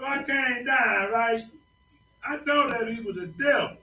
I came down, right? I told that he was the devil.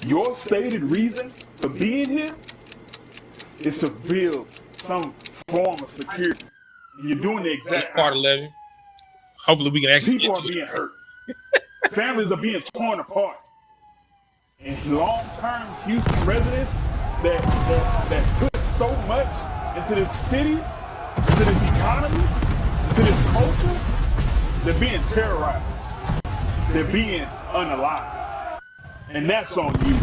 Your stated reason for being here is to build some form of security. And you're doing the exact part 11. Hopefully we can actually people are being hurt. Families are being torn apart. And long-term Houston residents that put so much into this city, into this economy, into this culture, they're being terrorized. They're being unalived. And that's on you.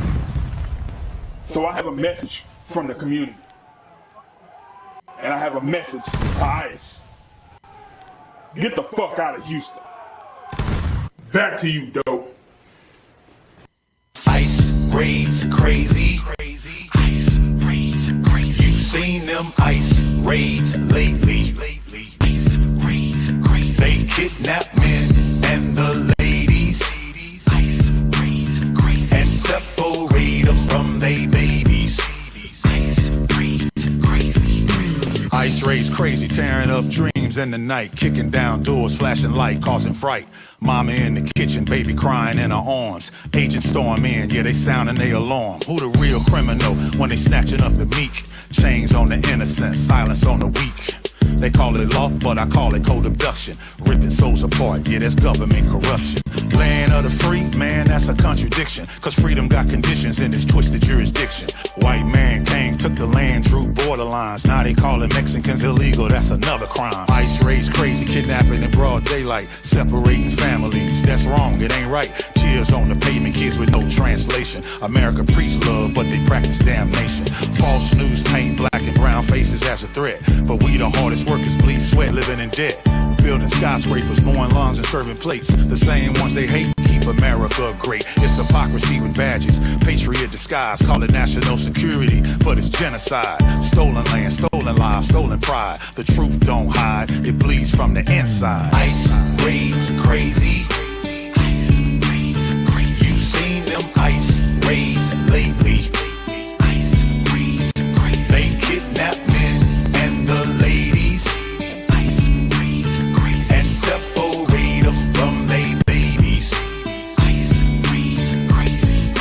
So I have a message from the community. And I have a message to ICE. Get the fuck out of Houston. Back to you, dope. ICE raids crazy. ICE raids crazy. You've seen them ICE raids lately. ICE raids crazy. They kidnap men and the ladies. ICE raids crazy. And separate them from they babies. ICE raids crazy. ICE raids crazy, tearing up dreams in the night, kicking down doors, flashing light, causing fright. Mama in the kitchen, baby crying in her arms. Agents storm in, yeah, they sounding they alarm. Who the real criminal when they snatching up the meek? Chains on the innocent, silence on the weak. They call it law, but I call it co-abduction. Ripping souls apart, yeah, that's government corruption. Land of the free, man, that's a contradiction. Cause freedom got conditions in this twisted jurisdiction. White man came, took the land, drew borderlines. Now they calling Mexicans illegal, that's another crime. ICE raids crazy, kidnapping in broad daylight. Separating families, that's wrong, it ain't right. Tears on the pavement, kids with no translation. America preach love, but they practice damnation. False news paint black and brown faces as a threat. But we the hardest workers, bleed sweat, living in debt. Building skyscrapers, mowing lawns and serving plates. The same ones they hate keep America great. It's hypocrisy with badges, patriot disguise. Call it national security, but it's genocide. Stolen land, stolen lives, stolen pride. The truth don't hide, it bleeds from the inside. ICE raids crazy. ICE raids crazy. You've seen them ICE raids lately. ICE raids crazy. They kidnap men and the ladies. ICE raids crazy. And separate them from they babies. ICE raids crazy.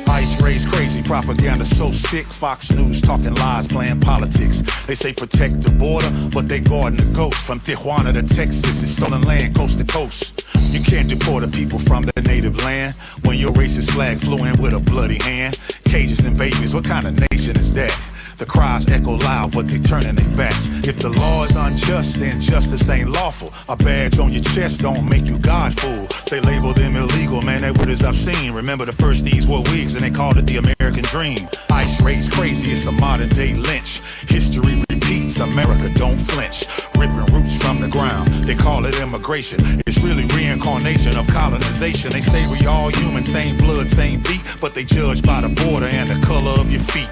ICE raids crazy. Propaganda so sick. Fox News talking lies, playing politics. They say protect the border, but they guarding the ghost. From Tijuana to Texas, it's stolen land coast to coast. You can't deport the people from their native land when your racist flag flew in with a bloody hand. Cages and babies, what kind of nation is that? The cries echo loud, but they turning their backs. If the law is unjust, then justice ain't lawful. A badge on your chest don't make you God fool. They label them illegal, man, that what is I've seen. Remember the first these were wigs and they called it the American dream. ICE raids crazy, it's a modern day lynch. History repeats, America don't flinch. Ripping roots from the ground, they call it immigration. It's really reincarnation of colonization. They say we all human, same blood, same beat, but they judge by the border and the color of your feet.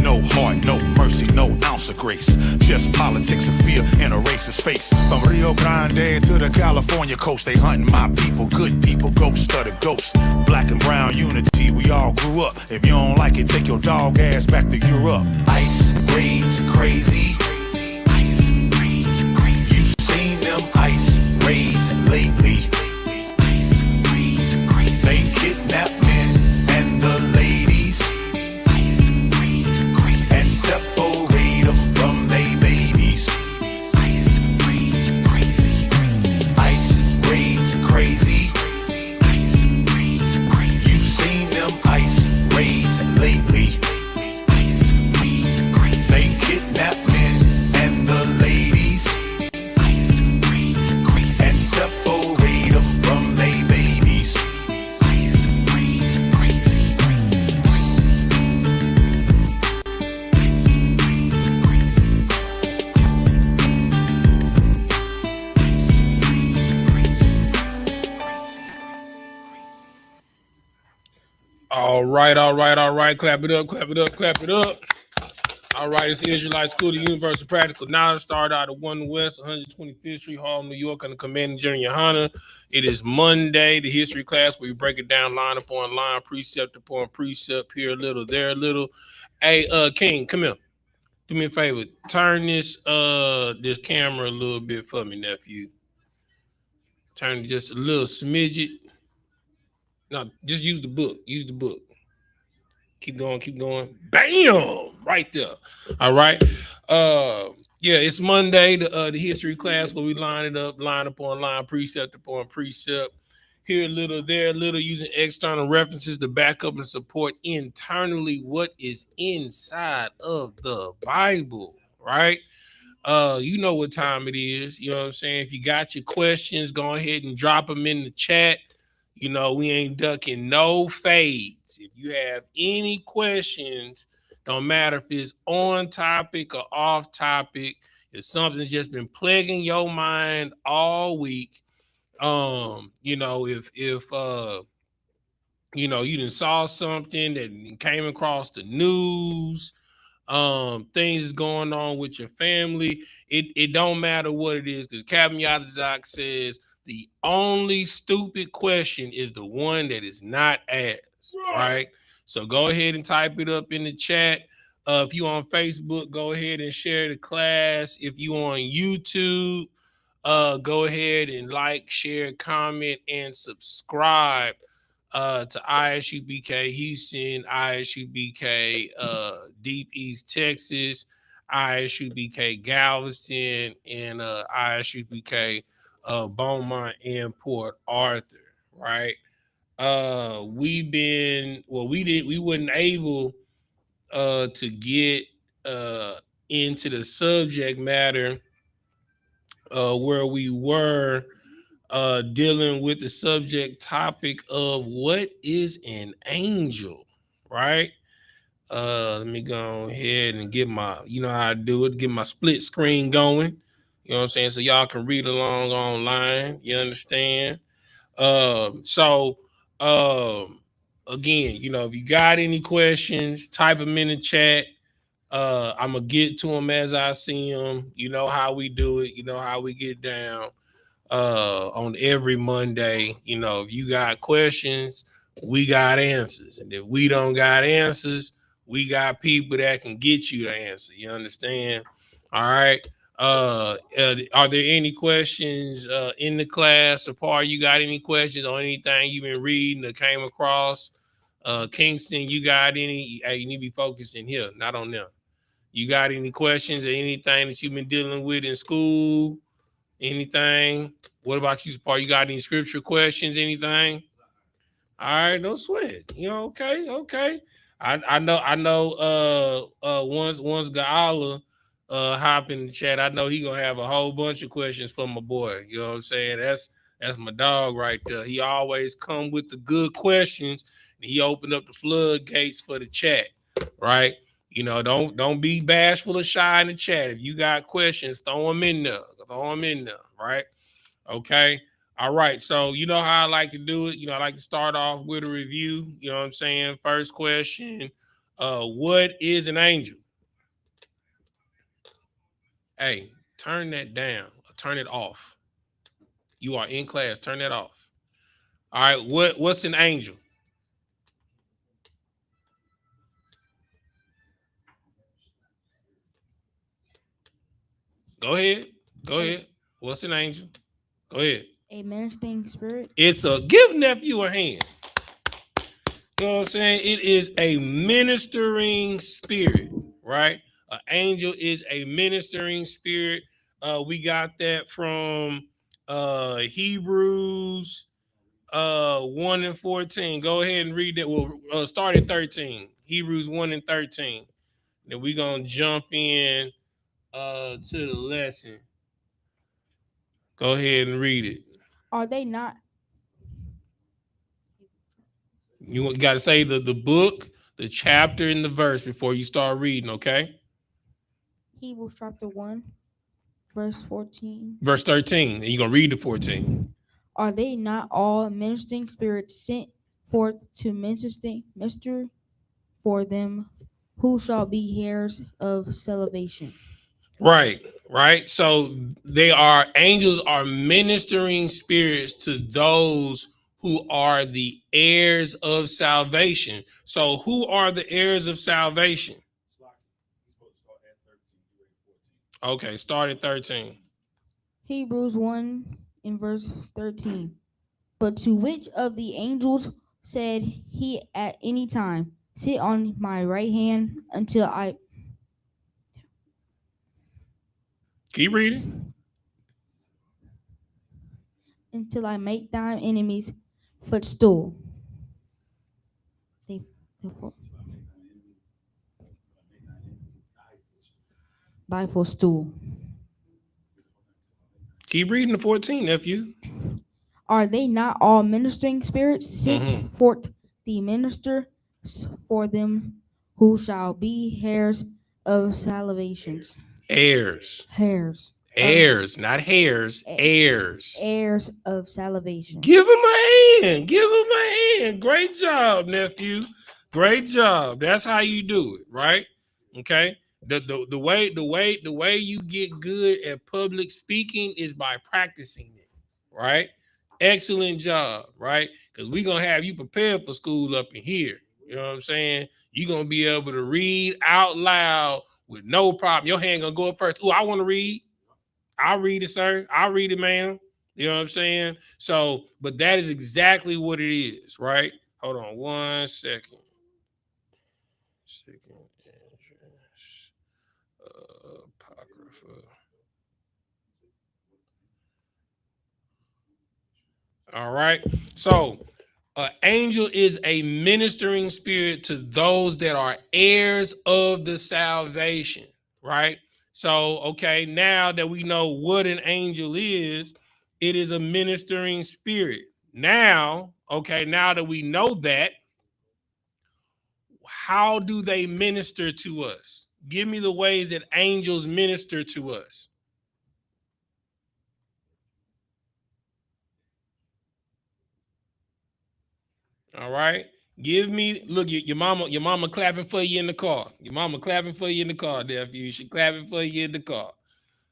No heart, no mercy, no ounce of grace. Just politics of fear in a racist face. From Rio Grande to the California coast, they hunting my people, good people, ghost of the ghost. Black and brown unity, we all grew up. If you don't like it, take your dog ass back to Europe. ICE raids crazy. ICE raids crazy. You've seen them ICE raids lately. ICE raids crazy. They kidnap men and the ladies. And separate them from they babies. ICE raids crazy. ICE raids crazy. ICE raids crazy. You've seen them ICE raids lately. ICE raids crazy. They kidnap men All right. Clap it up. All right, it's the Israelite School of Universal Practical Knowledge. Started out at 1 West 125th Street, Harlem, New York, under commanding General YAHANNA. It is Monday, the history class, where we break it down line upon line, precept upon precept, here a little, there a little. Hey, King, come here. Do me a favor. Turn this camera a little bit for me, nephew. Turn it just a little smidget. No, just use the book. Keep going. Bam! Right there. All right. Yeah, it's Monday, the history class where we line it up, line upon line, precept upon precept. Here a little, there a little, using external references to back up and support internally what is inside of the Bible, right? You know what time it is. You know what I'm saying? If you got your questions, go ahead and drop them in the chat. You know, we ain't ducking no fades. If you have any questions, don't matter if it's on topic or off topic, if something's just been plaguing your mind all week, you know, if you done saw something that came across the news, things going on with your family, it don't matter what it is, because Captain Isupk says the only stupid question is the one that is not asked, right? So go ahead and type it up in the chat. If you on Facebook, go ahead and share the class. If you on YouTube, go ahead and like, share, comment, and subscribe to I.S.U.P.K Houston, I.S.U.P.K Deep East Texas, I.S.U.P.K Galveston, and I.S.U.P.K Beaumont and Port Arthur, right? We wasn't able to get into the subject matter where we were dealing with the subject topic of what is an angel, right? Let me go ahead and get my, you know how I do it, get my split screen going. You know what I'm saying? So y'all can read along online. You understand? So again, you know, if you got any questions, type them in the chat. I'm gonna get to them as I see them. You know how we do it. You know how we get down on every Monday. You know, if you got questions, we got answers. And if we don't got answers, we got people that can get you the answer. You understand? All right. Are there any questions in the class? Or Paul, you got any questions on anything you've been reading or came across? Kingston, you got any? Hey, you need to be focused in here, not on them. You got any questions or anything that you've been dealing with in school? Anything? What about you, Paul? You got any scripture questions? Anything? All right, no sweat. You know, okay. I know. Once Gaala hop in the chat, I know he gonna have a whole bunch of questions for my boy. You know what I'm saying? That's my dog right there. He always come with the good questions, and he opened up the floodgates for the chat, right? You know, don't be bashful or shy in the chat. If you got questions, throw them in there. Right? Okay. All right. So you know how I like to do it. You know, I like to start off with a review. You know what I'm saying? First question. What is an angel? Hey, turn that down. Turn it off. You are in class. Turn that off. All right. What's an angel? Go ahead. What's an angel? Go ahead. A ministering spirit. It's a give nephew a hand. You know what I'm saying? It is a ministering spirit, right? An angel is a ministering spirit. We got that from Hebrews 1 and 14. Go ahead and read that. We'll start at 13. Hebrews 1 and 13. Then we're gonna jump in to the lesson. Go ahead and read it. Are they not? You got to say the book, the chapter, and the verse before you start reading, okay? Hebrews chapter 1, verse 14. Verse 13. And you're going to read the 14. Are they not all ministering spirits sent forth to minister for them who shall be heirs of salvation. Right, right. So angels are ministering spirits to those who are the heirs of salvation. So who are the heirs of salvation? Okay, start at 13. Hebrews 1 in verse 13. But to which of the angels said he at any time, sit on my right hand until I Keep reading. make thine enemies footstool. Thy footstool. Keep reading the 14, nephew. Are they not all ministering spirits sent forth the minister for them who shall be heirs of salvations? Heirs. Heirs. Not hairs. Heirs. Heirs of salvation. Give him a hand. Give him a hand. Great job, nephew. Great job. That's how you do it, right? Okay. The way you get good at public speaking is by practicing it, right? Excellent job, right? Because we're gonna have you prepared for school up in here. You know what I'm saying? You're gonna be able to read out loud with no problem. Your hand gonna go up first. Oh, I want to read. I'll read it, sir. I'll read it, ma'am. You know what I'm saying? So, but that is exactly what it is, right? Hold on 1 second. Apocrypha. All right. So, an angel is a ministering spirit to those that are heirs of the salvation, right? So, okay, now that we know what an angel is, it is a ministering spirit. Now, okay, now that we know that, how do they minister to us? Give me the ways that angels minister to us. All right. Give me, look, your mama clapping for you in the car. Your mama clapping for you in the car, nephew. She clapping for you in the car.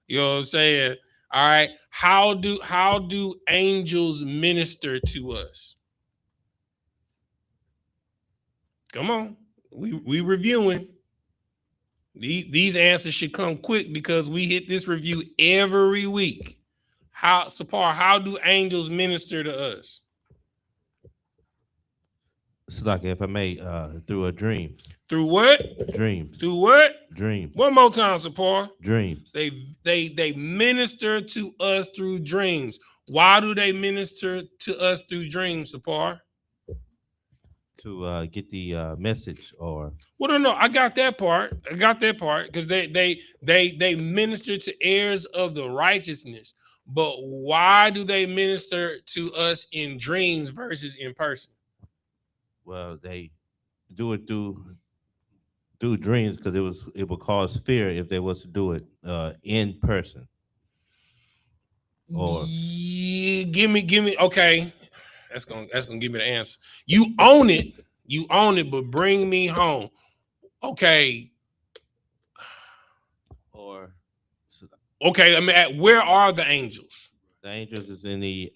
You know what I'm saying? All right. How do angels minister to us? Come on. We reviewing. These answers should come quick because we hit this review every week. How do angels minister to us? It's like, if I may, through a dream. Through what? Dreams. Through what? Dreams. One more time, Sapar. Dreams. They minister to us through dreams. Why do they minister to us through dreams, Sapar? To get the message, or well, no, I got that part. Because they minister to heirs of the righteousness. But why do they minister to us in dreams versus in person? Well, they do it through dreams because it would cause fear if they was to do it in person. Or yeah, give me. Okay, that's gonna give me the answer. You own it, but bring me home. Okay. Or okay, I mean, where are the angels? The angels is in the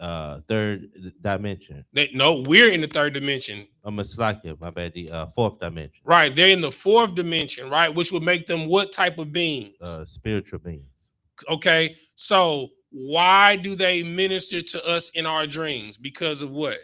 third dimension. We're in the third dimension. I'm a slacker, my bad. The fourth dimension. Right, they're in the fourth dimension, right? Which would make them what type of beings? Spiritual beings. Okay, so why do they minister to us in our dreams? Because of what?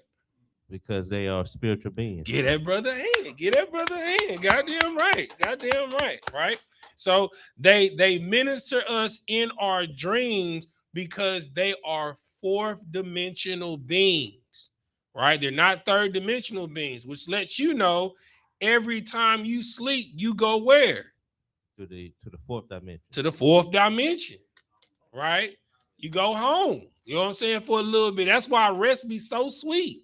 Because they are spiritual beings. Get that brother hand. Get that brother hand. Goddamn right. Right. So they minister us in our dreams because they are fourth dimensional beings, right? They're not third dimensional beings, which lets you know every time you sleep, you go where? To the fourth dimension. To the fourth dimension, right? You go home. You know what I'm saying? For a little bit. That's why rest be so sweet.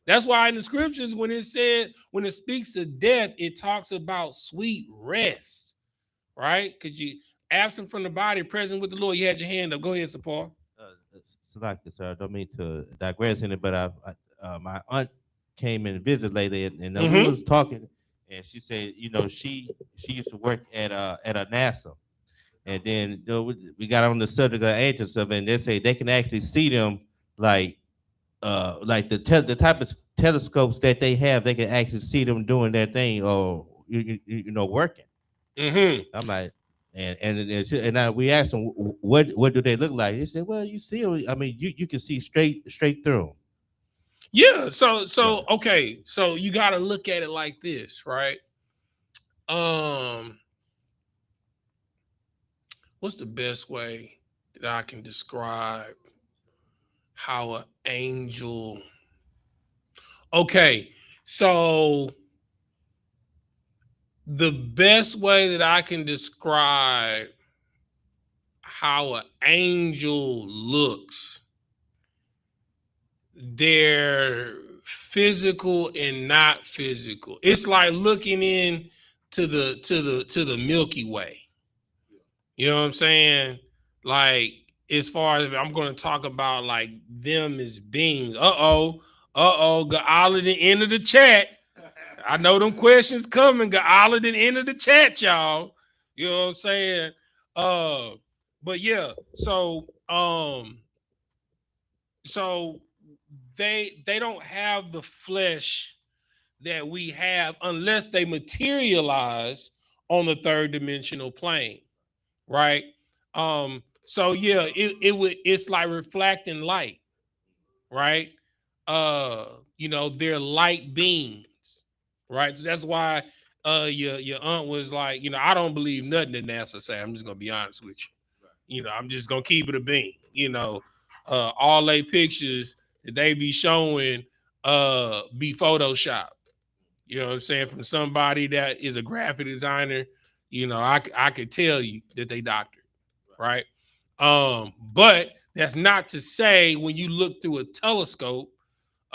That's why in the scriptures, when it speaks of death, it talks about sweet rest, right? Because you absent from the body, present with the Lord. You had your hand up. Go ahead, Sapar. Select this, sir. I don't mean to digress in it, but my aunt came and visited later, and we was talking, and she said, you know, she used to work at a NASA, and then you know, we got on the subject of angels stuff, and they say they can actually see them like the type of telescopes that they have, they can actually see them doing their thing or you know working. I'm like, we asked them what do they look like. They said, well, you see them. I mean, you can see straight through them. Yeah. So okay. So you got to look at it like this, right? What's the best way that I can describe how an angel? Okay. So the best way that I can describe how an angel looks, they're physical and not physical. It's like looking in to the Milky Way. You know what I'm saying? Like, as far as I'm going to talk about like them as beings. Got all at the end of the chat. I know them questions coming. Got all at the end of the chat, y'all. You know what I'm saying? But yeah, so they don't have the flesh that we have unless they materialize on the third dimensional plane, right? So yeah, it's like reflecting light, right? You know, they're light beings, right? So that's why your aunt was like, you know, I don't believe nothing that NASA say. I'm just gonna be honest with you. You know, I'm just gonna keep it a bean. You know, all they pictures that they be showing be photoshopped. You know what I'm saying? From somebody that is a graphic designer, you know, I could tell you that they doctored, right? But that's not to say when you look through a telescope,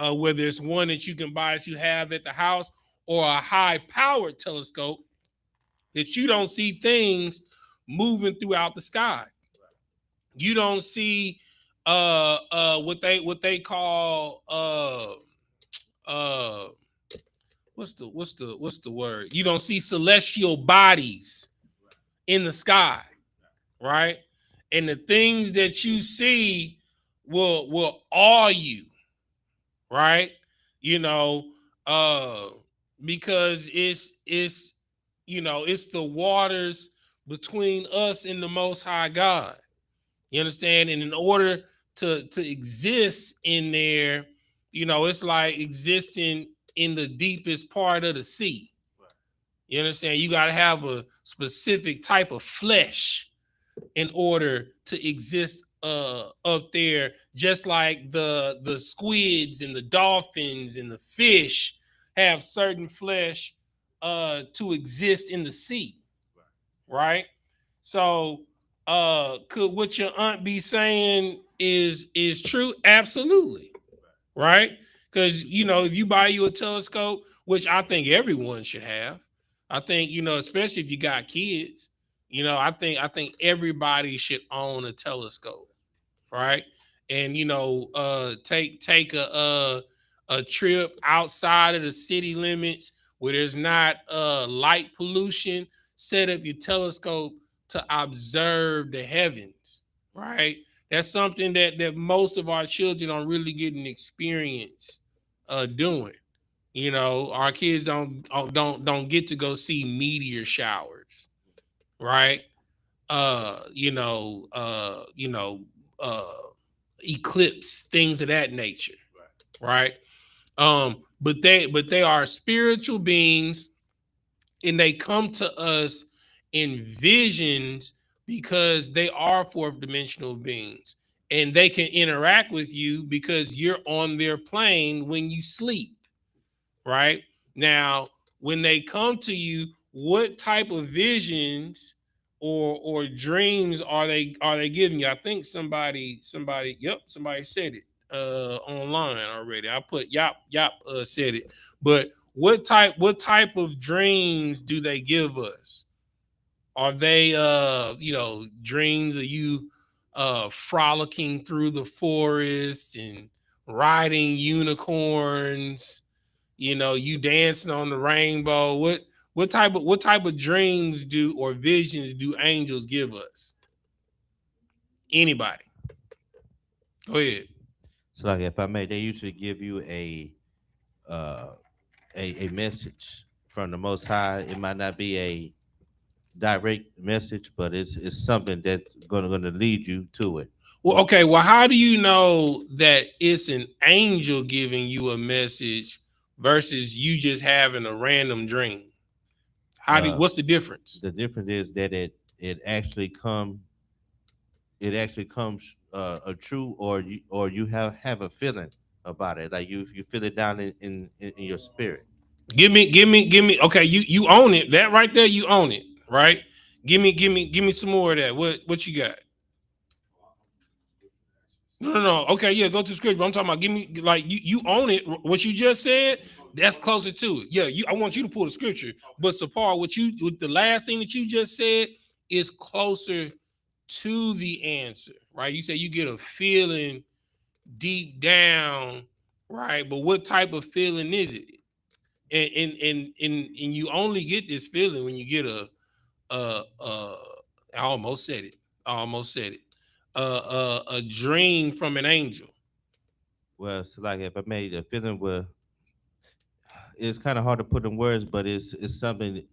whether it's one that you can buy that you have at the house or a high-powered telescope, that you don't see things moving throughout the sky. You don't see what they call what's the word? You don't see celestial bodies in the sky, right? And the things that you see will awe you, right? You know, because it's you know, it's the waters between us and the Most High God. You understand? And in order to exist in there, you know, it's like existing in the deepest part of the sea. You understand? You got to have a specific type of flesh in order to exist up there, just like the squids and the dolphins and the fish have certain flesh to exist in the sea, right? So could what your aunt be saying is true? Absolutely, right? Because you know, if you buy you a telescope, which I think everyone should have, I think, you know, especially if you got kids, you know, I think everybody should own a telescope, right? And you know, take a trip outside of the city limits where there's not light pollution. Set up your telescope to observe the heavens, right? That's something that most of our children don't really get an experience doing. You know, our kids don't get to go see meteor showers, right? You know, eclipse, things of that nature, right? But they are spiritual beings, and they come to us in visions because they are fourth dimensional beings, and they can interact with you because you're on their plane when you sleep, right? Now, when they come to you, what type of visions or dreams are they giving you? I think somebody said it online already. I put Yap said it. But what type of dreams do they give us? Are they you know, dreams of you frolicking through the forest and riding unicorns, You know, you dancing on the rainbow. What type of dreams do or visions do angels give us? Anybody? Go ahead. So like if I may, they usually give you a message from the Most High. It might not be a direct message, but it's something that's gonna lead you to it. Well, okay. Well, how do you know that it's an angel giving you a message versus you just having a random dream? What's the difference? The difference is that it actually comes a true, or you have a feeling about it, like you feel it down in your spirit. Give me. Okay, you own it. That right there, you own it, right? Give me some more of that. What you got? No. Okay, yeah, go to the script. But I'm talking about give me like you own it. What you just said, that's closer to it. Yeah, I want you to pull the scripture. But Sapar, with the last thing that you just said is closer to the answer, right? You say you get a feeling deep down, right? But what type of feeling is it? And you only get this feeling when you get I almost said it. A dream from an angel. Well, so like if I made a feeling where it's kind of hard to put in words, but it's something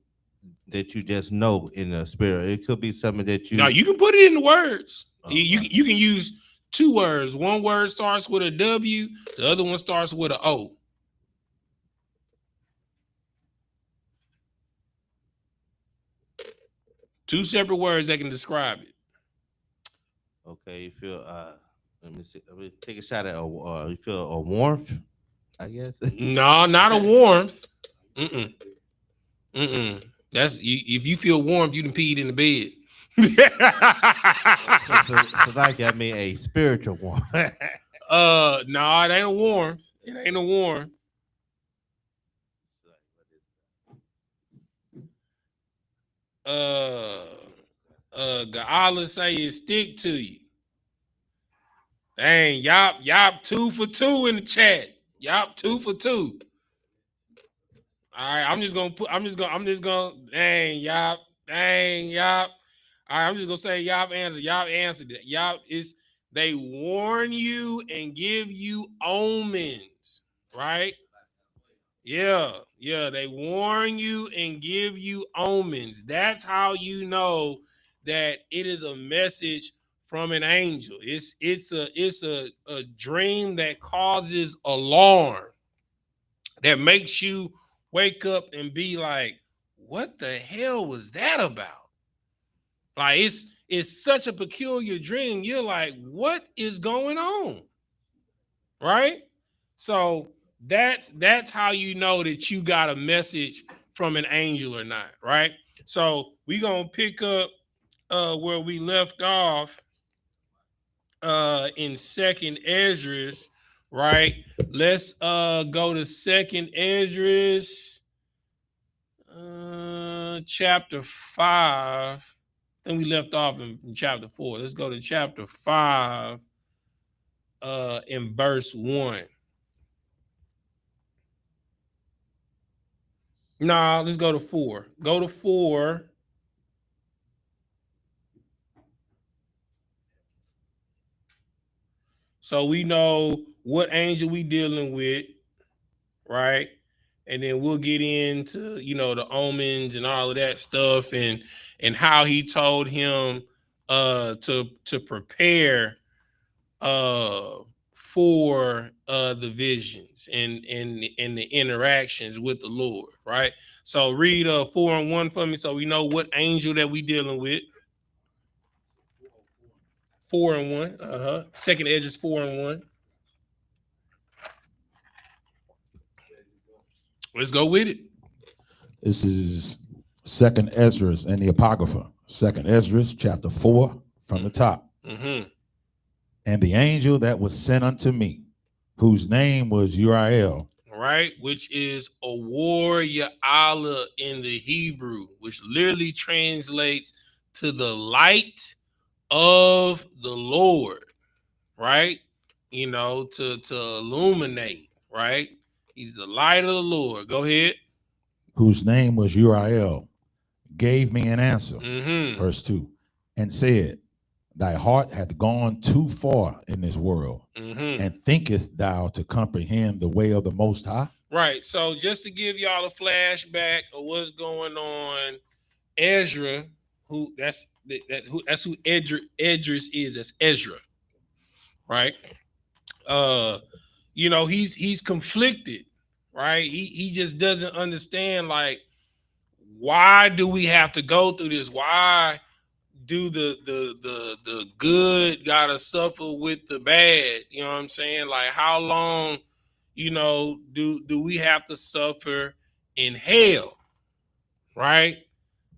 that you just know in the spirit. It could be something that you. No, you can put it in the words. You can use two words. One word starts with a W. The other one starts with an O. Two separate words that can describe it. Okay, you feel let me see. Let me take a shot at you feel a warmth, I guess. No, not a warmth. That's if you feel warmth, you done peed in the bed. so like I mean a spiritual warmth. No, it ain't a warmth. It ain't a warmth. Allah say it stick to you. Dang, y'all 2 for 2 in the chat. Y'all 2 for 2. All right, I'm just gonna dang y'all. All right, I'm just gonna say y'all answered it. Y'all is they warn you and give you omens, right? Yeah, they warn you and give you omens. That's how you know that it is a message from an angel. It's a dream that causes alarm, that makes you wake up and be like, what the hell was that about? Like it's such a peculiar dream. You're like, what is going on? Right? So that's how you know that you got a message from an angel or not, right? So we're gonna pick up where we left off in 2nd Esdras, right? Let's go to 2nd Esdras, chapter 5. Then we left off in chapter 4. Let's go to chapter 5 in verse 1. Nah, let's go to 4. Go to 4. So we know what angel we dealing with, right? And then we'll get into, the omens and all of that stuff and how he told him to prepare for the visions and the interactions with the Lord, right? So read 4 and 1 for me so we know what angel that we dealing with. 4 and 1. 2nd Esdras 4 and 1. Let's go with it. This is 2nd Esdras and the Apocrypha. 2nd Esdras chapter 4 from the top. Mm-hmm. And the angel that was sent unto me, whose name was Uriel. Right, which is a warrior Allah in the Hebrew, which literally translates to the light of the Lord, right? To illuminate, right? He's the light of the Lord. Go ahead. Whose name was Uriel, gave me an answer. Mm-hmm. Verse 2, and said, thy heart hath gone too far in this world, Mm-hmm. and thinkest thou to comprehend the way of the Most High? Right. So just to give y'all a flashback of what's going on, Ezra, that's who Edris is. That's Ezra, right? You know, he's conflicted, right? He just doesn't understand, like, why do we have to go through this? Why do the good gotta suffer with the bad? You know what I'm saying? Like, how long, you know, do we have to suffer in hell, right?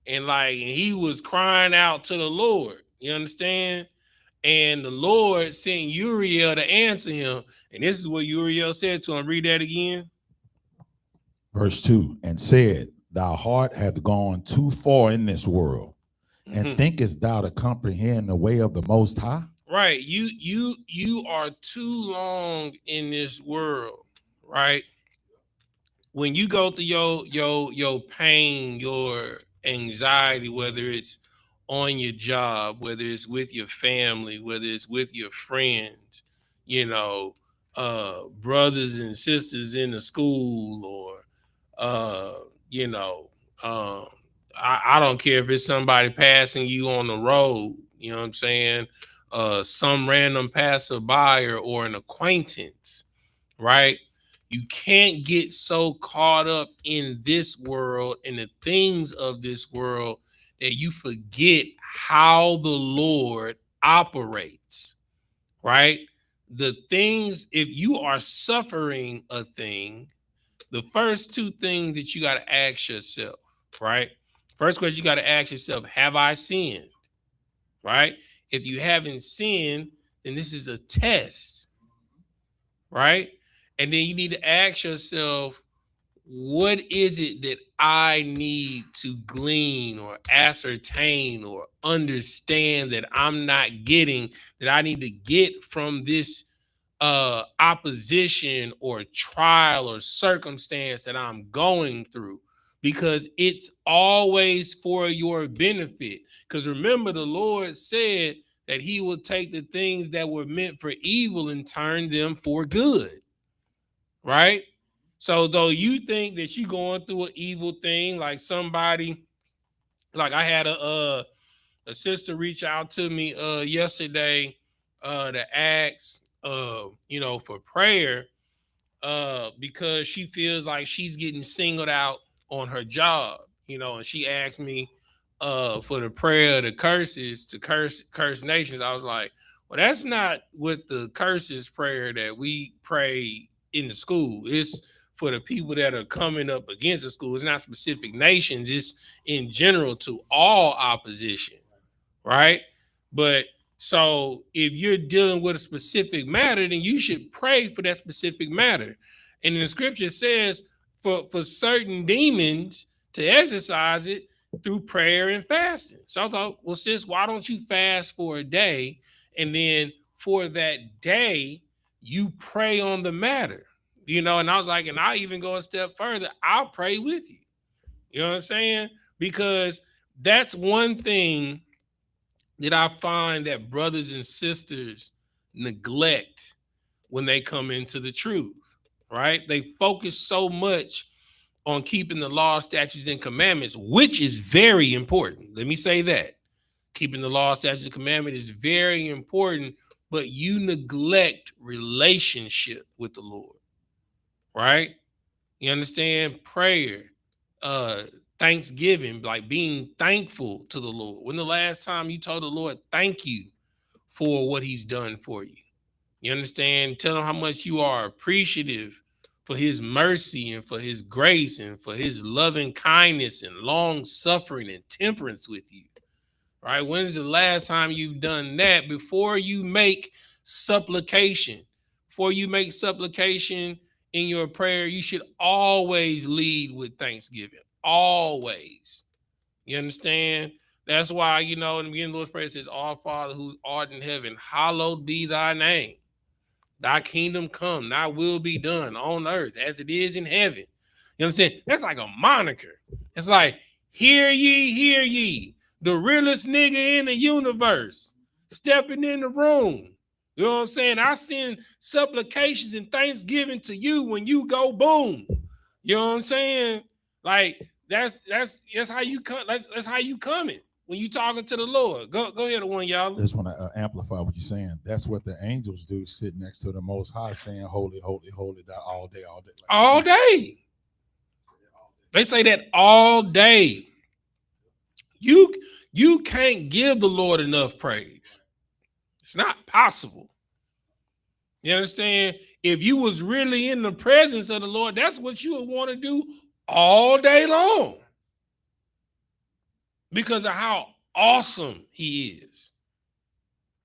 And like, and he was crying out to the Lord, you understand? And the Lord sent Uriel to answer him. And this is what Uriel said to him. Read that again. Verse 2, and said, thy heart hath gone too far in this world, and thinkest thou to comprehend the way of the Most High? Right. You are too long in this world, right? When you go through your pain, your anxiety, whether it's on your job, whether it's with your family, whether it's with your friends, you know, brothers and sisters in the school, or you know, I don't care if it's somebody passing you on the road, you know what I'm saying? Some random passerby or an acquaintance, right? You can't get so caught up in this world and the things of this world that you forget how the Lord operates, right? The things, if you are suffering a thing, the first two things that you got to ask yourself, right? First question you got to ask yourself, have I sinned? Right? If you haven't sinned, then this is a test, right? And then you need to ask yourself, what is it that I need to glean or ascertain or understand that I'm not getting, that I need to get from this opposition or trial or circumstance that I'm going through? Because it's always for your benefit. Because remember, the Lord said that he will take the things that were meant for evil and turn them for good, right? So though you think that you're going through an evil thing, like somebody, like I had a sister reach out to me yesterday to ask you know, for prayer because she feels like she's getting singled out on her job, you know, and she asked me for the prayer of the curses to curse nations. I was like, well, that's not what the curses prayer that we pray in the school. It's for the people that are coming up against the school. It's not specific nations. It's in general to all opposition, right? But so if you're dealing with a specific matter, then you should pray for that specific matter. And the scripture says for certain demons to exercise it through prayer and fasting. So I thought, well, sis, why don't you fast for a day? And then for that day, you pray on the matter, you know? And I was like, and I'll even go a step further. I'll pray with you. You know what I'm saying? Because that's one thing that I find that brothers and sisters neglect when they come into the truth, right? They focus so much on keeping the law, statutes, and commandments, which is very important. Let me say that. Keeping the law, statutes, and commandments is very important, but you neglect relationship with the Lord, right? You understand? Prayer, thanksgiving, like being thankful to the Lord. When the last time you told the Lord thank you for what he's done for you? You understand? Tell him how much you are appreciative for his mercy and for his grace and for his loving kindness and long suffering and temperance with you, right? When is the last time you've done that? Before you make supplication, in your prayer, you should always lead with thanksgiving. Always. You understand? That's why, you know, in the beginning of the Lord's Prayer, it says, Our Father who art in heaven, hallowed be thy name. Thy kingdom come, thy will be done on earth as it is in heaven. You know what I'm saying? That's like a moniker. It's like, hear ye, the realest nigga in the universe stepping in the room. You know what I'm saying? I send supplications and thanksgiving to you when you go boom. You know what I'm saying? Like that's how you come. That's how you coming when you talking to the Lord. Go ahead, one y'all. I just want to amplify what you're saying. That's what the angels do, sit next to the Most High, saying, "Holy, holy, holy," that all day, all day, like all day. They say that all day. You can't give the Lord enough praise. It's not possible. You understand? If you was really in the presence of the Lord, that's what you would want to do all day long because of how awesome he is,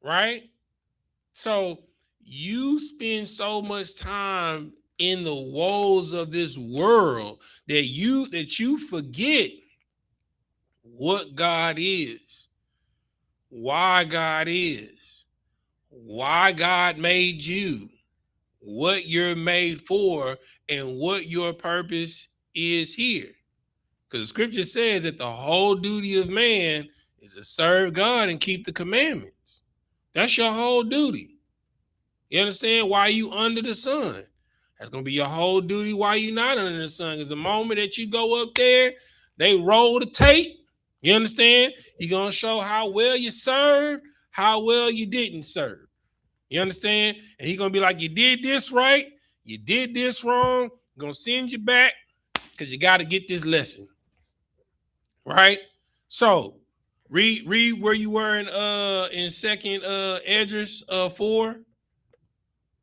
right? So you spend so much time in the woes of this world that you forget what God is, why God is, why God made you, what you're made for, and what your purpose is here. Because the scripture says that the whole duty of man is to serve God and keep the commandments. That's your whole duty. You understand? Why you under the sun? That's going to be your whole duty while you're not under the sun. Because the moment that you go up there, they roll the tape. You understand? You're going to show how well you served, how well you didn't serve. You understand? And he's going to be like, you did this right, you did this wrong. I'm going to send you back because you got to get this lesson. Right? So, read where you were in second Esdras 4.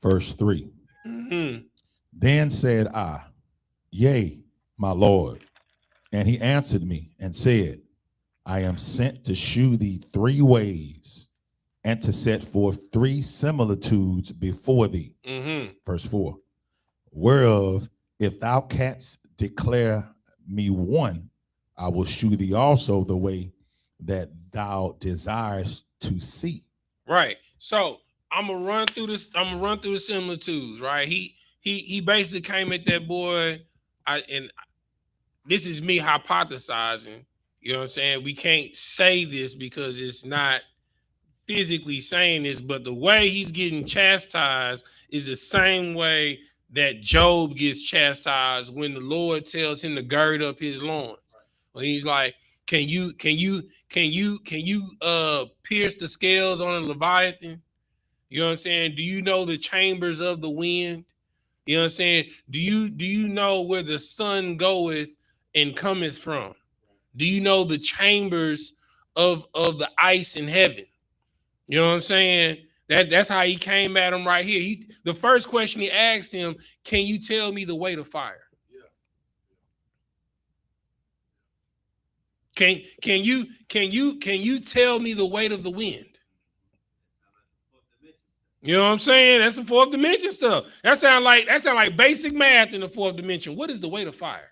Verse 3. Mm-hmm. Then said I, Yea, my Lord. And he answered me and said, I am sent to shew thee 3 ways, and to set forth 3 similitudes before thee. Mm-hmm. Verse 4. Whereof, if thou canst declare me one, I will shew thee also the way that thou desirest to see. Right. So I'm gonna run through this. I'm gonna run through the similitudes. Right. He basically came at that boy. And this is me hypothesizing. You know what I'm saying? We can't say this because it's not physically saying this, but the way he's getting chastised is the same way that Job gets chastised when the Lord tells him to gird up his loins. When he's like, can you pierce the scales on a Leviathan? You know what I'm saying? Do you know the chambers of the wind? You know what I'm saying? Do you know where the sun goeth and cometh from? Do you know the chambers of the ice in heaven? You know what I'm saying? That's how he came at him right here. The first question he asked him, can you tell me the way to fire? Can you tell me the weight of the wind? You know what I'm saying? That's the 4th dimension stuff. That sound like basic math in the 4th dimension. What is the weight of fire?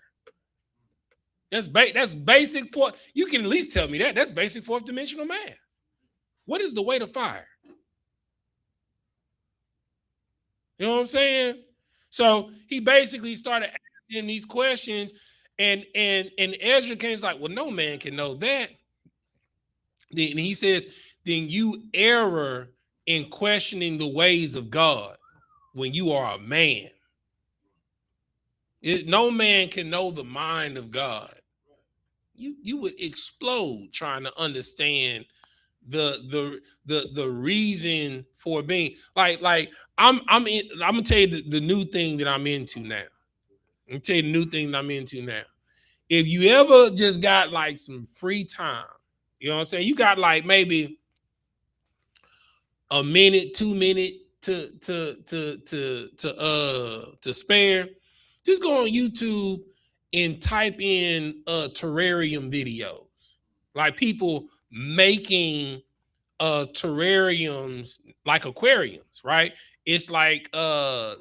That's basic. You can at least tell me that. That's basic 4th dimensional math. What is the weight of fire? You know what I'm saying? So he basically started asking these questions, and Ezra King's like, well, no man can know that. Then he says, then you error in questioning the ways of God when you are a man. No man can know the mind of God. You would explode trying to understand the reason for being like I'm gonna tell you the new thing that I'm into now. I'm gonna tell you the new thing that I'm into now. If you ever just got like some free time, you know what I'm saying? You got like maybe a minute, 2 minutes to spare. Just go on YouTube and type in terrarium videos, like people making terrariums like aquariums, right? It's like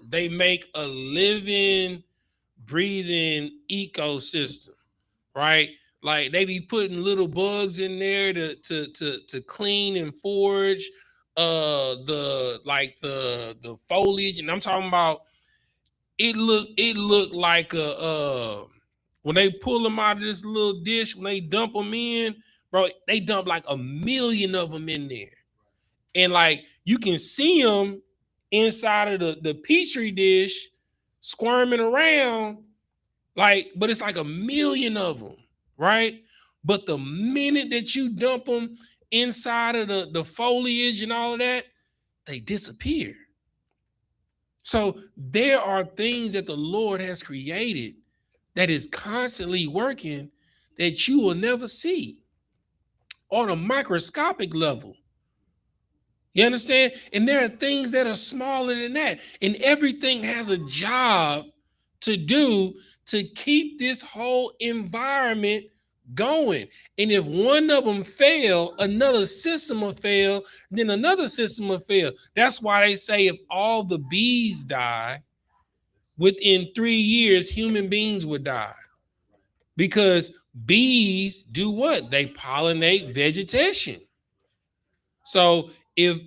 they make a living, breathing ecosystem, right? Like they be putting little bugs in there to clean and forage the foliage, and I'm talking about it looked like a when they pull them out of this little dish, when they dump them in, bro, they dump like 1,000,000 of them in there. And like you can see them inside of the petri dish squirming around, like, but it's like 1,000,000 of them, right? But the minute that you dump them inside of the foliage and all of that, they disappear. So there are things that the Lord has created that is constantly working that you will never see on a microscopic level. You understand? And there are things that are smaller than that. And everything has a job to do to keep this whole environment going. And if one of them fail, another system will fail, then another system will fail. That's why they say if all the bees die, within 3 years, human beings would die. Because bees do what? They pollinate vegetation. So if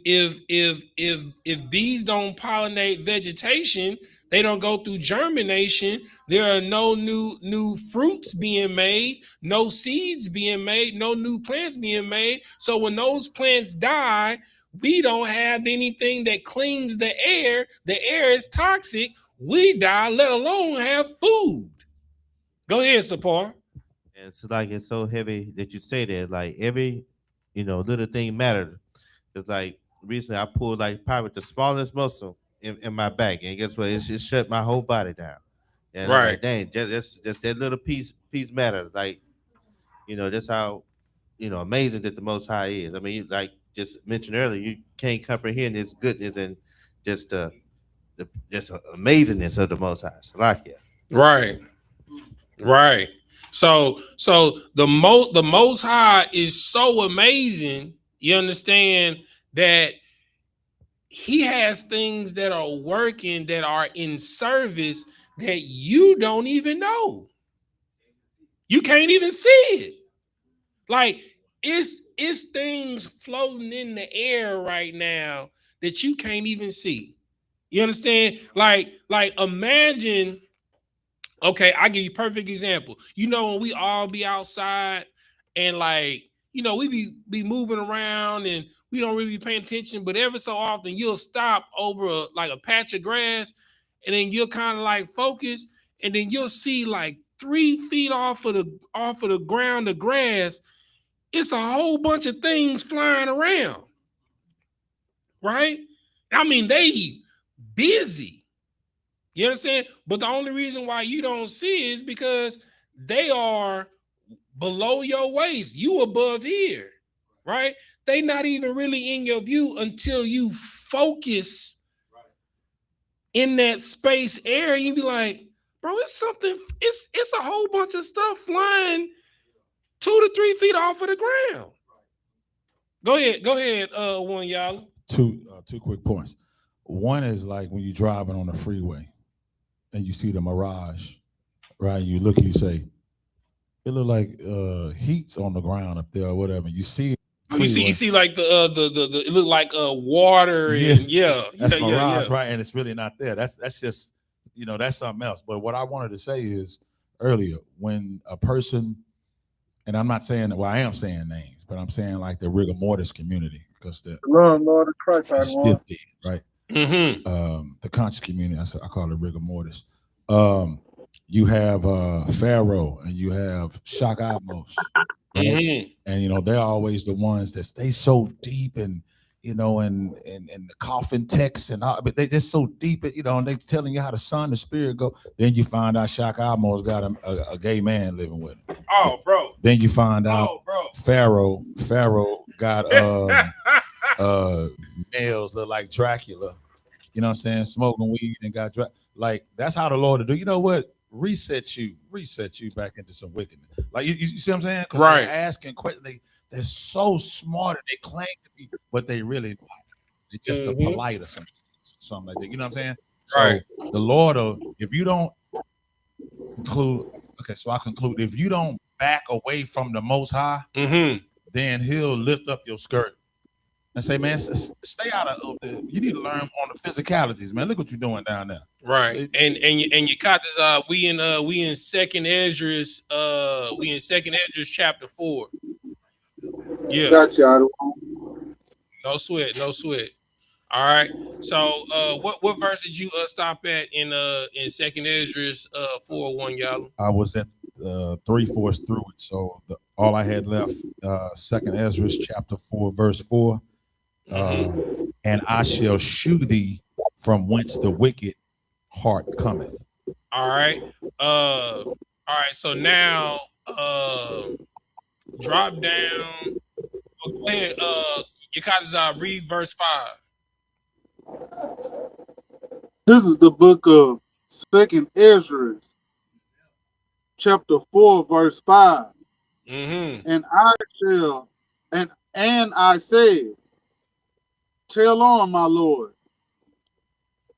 bees don't pollinate vegetation, they don't go through germination, there are no new fruits being made, no seeds being made, no new plants being made. So when those plants die, we don't have anything that cleans the air. The air is toxic. We die, let alone have food. Go ahead, Sapar. And it's like it's so heavy that you say that, like every little thing mattered. It's like recently I pulled like probably the smallest muscle in my back, and guess what? It shut my whole body down. And I'm Right. like, dang, just that little piece mattered. Like, that's how amazing that the Most High is. I mean, like just mentioned earlier, you can't comprehend His goodness and just the amazingness of the Most High. So like, yeah. Right. So the Most High is so amazing. You understand that He has things that are working, that are in service that you don't even know. You can't even see it. Like it's things floating in the air right now that you can't even see. You understand? Like imagine. Okay, I'll give you a perfect example. When we all be outside and we be moving around and we don't really be paying attention, but every so often you'll stop over a patch of grass and then you'll kind of like focus and then you'll see like 3 feet off of the ground of grass, it's a whole bunch of things flying around, right? I mean, they busy. You understand? But the only reason why you don't see is because they are below your waist. You above here, right? They not even really in your view until you focus in that space area. You be like, bro, it's something. It's a whole bunch of stuff flying 2 to 3 feet off of the ground. Go ahead, one y'all. Two quick points. One is like when you're driving on the freeway and you see the mirage, right? You look, you say, it look like heat's on the ground up there or whatever. You see it. You see like the it look like water and that's mirage, right? And it's really not there. That's just that's something else. But what I wanted to say is earlier, when a person, and I'm not saying that, well, I am saying names, but I'm saying like the rigor mortis community, because the Lord of Christ, stiff dead, right? Mm-hmm. The conscious community, I call it rigor mortis. You have Pharaoh and you have SHALAM, right? Mm-hmm. And they're always the ones that stay so deep and and the coffin text and all, but they just so deep, and they telling you how the son, the spirit go. Then you find out SHALAM's got a gay man living with him. Oh, bro. Then you find out Pharaoh got nails look like Dracula. You know what I'm saying? Smoking weed and got like that's how the Lord will do. You know what? Reset you back into some wickedness. Like you see what I'm saying? Because right. They're asking questions. They're so smart and they claim to be, but they really not. They're just a polite or something like that. You know what I'm saying? Right. So the Lord, if you don't conclude, okay, so I conclude, if you don't back away from the Most High, then He'll lift up your skirt and say, man, stay out of the. You need to learn on the physicalities, man. Look what you're doing down there. Right. And you caught this. We in second Esdras. We in second Esdras chapter 4. Yeah. Gotcha. No sweat. No sweat. All right. So what verse did you stop at in second Esdras 4:1, y'all? I was at 3/4 through it, so all I had left, second Esdras chapter 4 verse 4. And I shall shew thee from whence the wicked heart cometh. All right. All right. So now drop down. Go ahead. You guys read verse 5. This is the book of second Esdras, chapter 4, verse 5. And I shall, and I said, tell on, my Lord.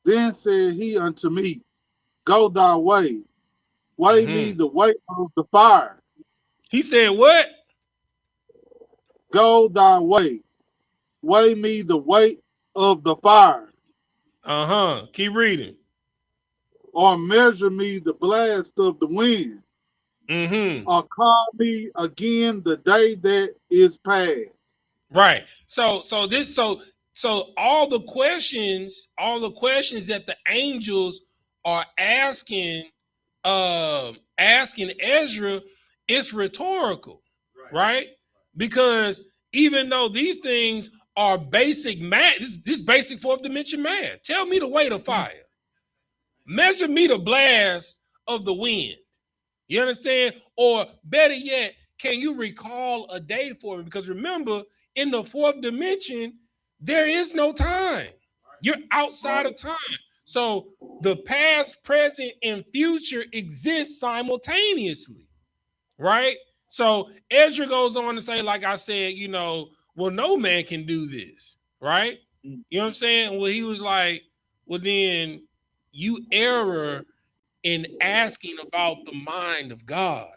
Then said he unto me, go thy way, weigh me the weight of the fire. He said what? Go thy way, weigh me the weight of the fire. Keep reading. Or measure me the blast of the wind. Or call me again the day that is past. Right. So all the questions that the angels are asking Ezra, it's rhetorical, right? Because even though these things are basic math, this basic fourth dimension math. Tell me the weight of fire. Measure me the blast of the wind. You understand? Or better yet, can you recall a day for me? Because remember, in the fourth dimension, there is no time. You're outside of time. So the past, present, and future exist simultaneously, right? So Ezra goes on to say, like I said, well, no man can do this, right? You know what I'm saying? Well, he was like, well, then you error in asking about the mind of God.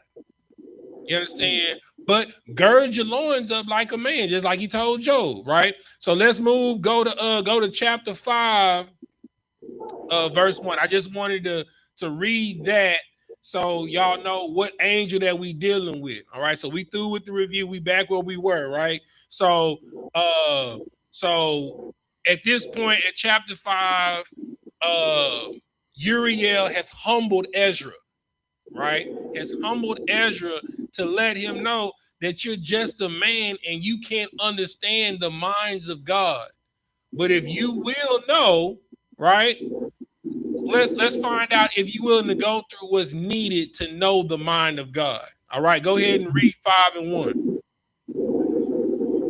You understand? But gird your loins up like a man, just like he told Job, right? So let's move. Go to chapter 5, verse 1. I just wanted to read that so y'all know what angel that we dealing with. All right. So we through with the review. We back where we were, right? So at this point at chapter 5, Uriel has humbled Ezra, right? Has humbled Ezra to let him know that you're just a man and you can't understand the minds of God. But if you will know, right? Let's find out if you're willing to go through what's needed to know the mind of God. All right, go ahead and read 5 and 1.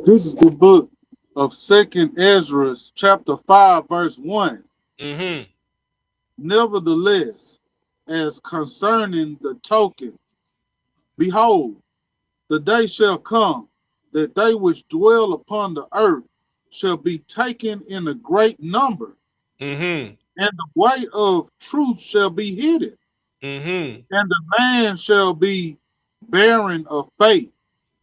This is the book of second Ezra, chapter 5, verse 1. Nevertheless, as concerning the token, behold, the day shall come that they which dwell upon the earth shall be taken in a great number, and the way of truth shall be hidden, and the man shall be barren of faith.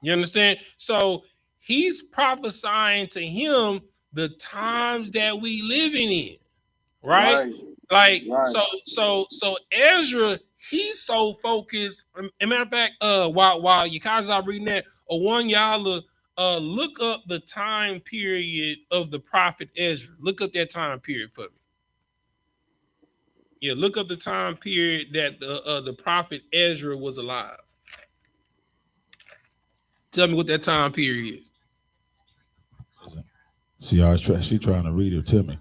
You understand? So he's prophesying to him the times that we living in, right? Like so Ezra, he's so focused. As a matter of fact, while you guys are reading that, one y'all look up the time period of the prophet Ezra. Look up that time period for me. Yeah, look up the time period that the prophet Ezra was alive. Tell me what that time period is. She trying to read it to me.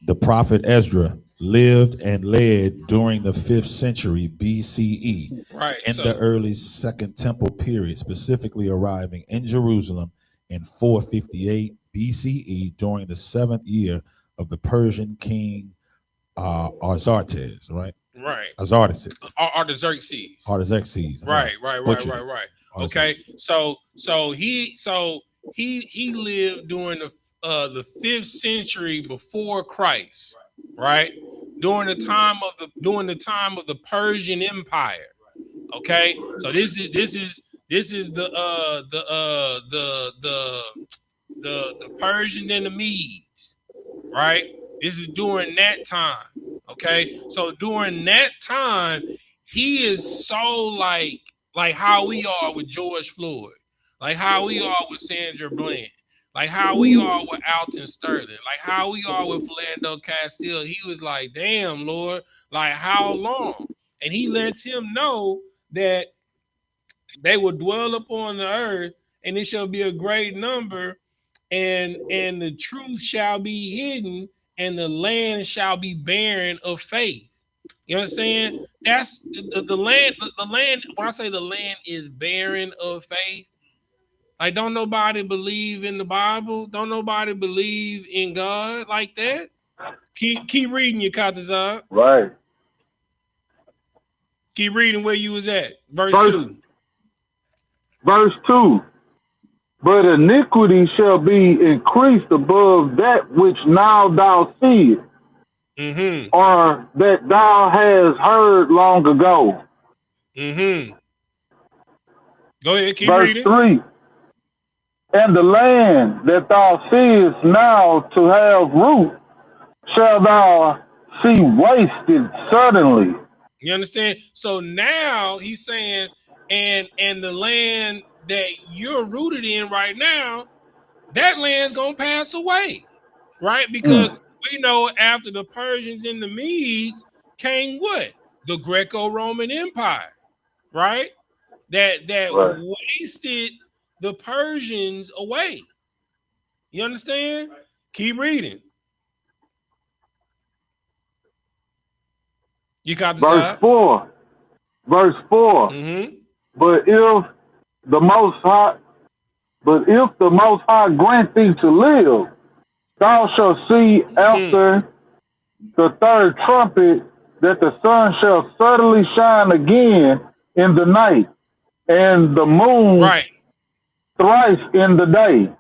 The prophet Ezra lived and led during the 5th century BCE, right? In the early Second Temple period, specifically arriving in Jerusalem in 458 BCE during the 7th year of the Persian king Artaxerxes, right? Right. Artaxerxes. Artaxerxes. Right. Okay. So he lived during the 5th century before Christ, right? During the time of the Persian Empire. Okay. So this is the the Persians and the Medes, right? This is during that time. Okay, so during that time, he is so like how we are with George Floyd, like how we are with Sandra Bland, like how we are with Alton Sterling, like how we are with Philando Castile. He was like, damn, Lord, like how long? And he lets him know that they will dwell upon the earth, and it shall be a great number, and the truth shall be hidden, and the land shall be barren of faith. You understand? That's the land. The land. When I say the land is barren of faith, like don't nobody believe in the Bible. Don't nobody believe in God like that. Keep reading your Katazar. Right. Keep reading where you was at. Verse 2. Verse 2. But iniquity shall be increased above that which now thou seest, or that thou hast heard long ago. Go ahead, keep Verse reading. 3. And the land that thou seest now to have root, shall thou see wasted suddenly. You understand? So now he's saying, and the land that you're rooted in right now, that land's gonna pass away, right? Because we know after the Persians and the Medes came what? The Greco-Roman Empire, right? That wasted the Persians away. You understand? Keep reading. You got the Verse 4. Verse 4. But if the Most High grant thee to live, thou shalt see after the third trumpet that the sun shall suddenly shine again in the night, and the moon thrice in the day.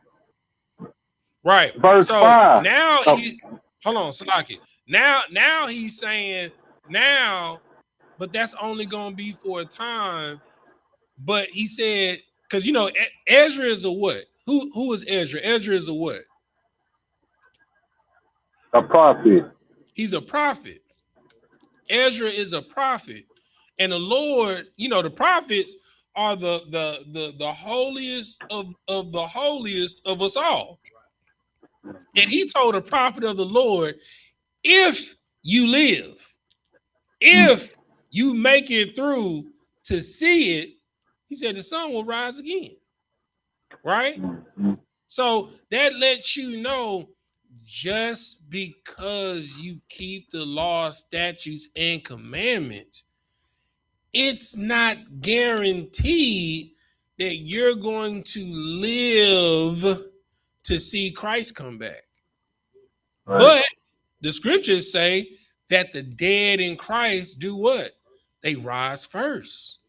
Right. Verse so 5. Now hold on, Salaki. Now he's saying now, but that's only gonna be for a time. But he said, because you know, Ezra is a what? Who is Ezra? Ezra is a what? A prophet. He's a prophet. Ezra is a prophet. And the Lord, you know, the prophets are the holiest of the holiest of us all. And he told a prophet of the Lord, if you live, if you make it through to see it, he said the sun will rise again. Right? So that lets you know, just because you keep the law, statutes, and commandments, it's not guaranteed that you're going to live to see Christ come back. Right. But the scriptures say that the dead in Christ do what? They rise first.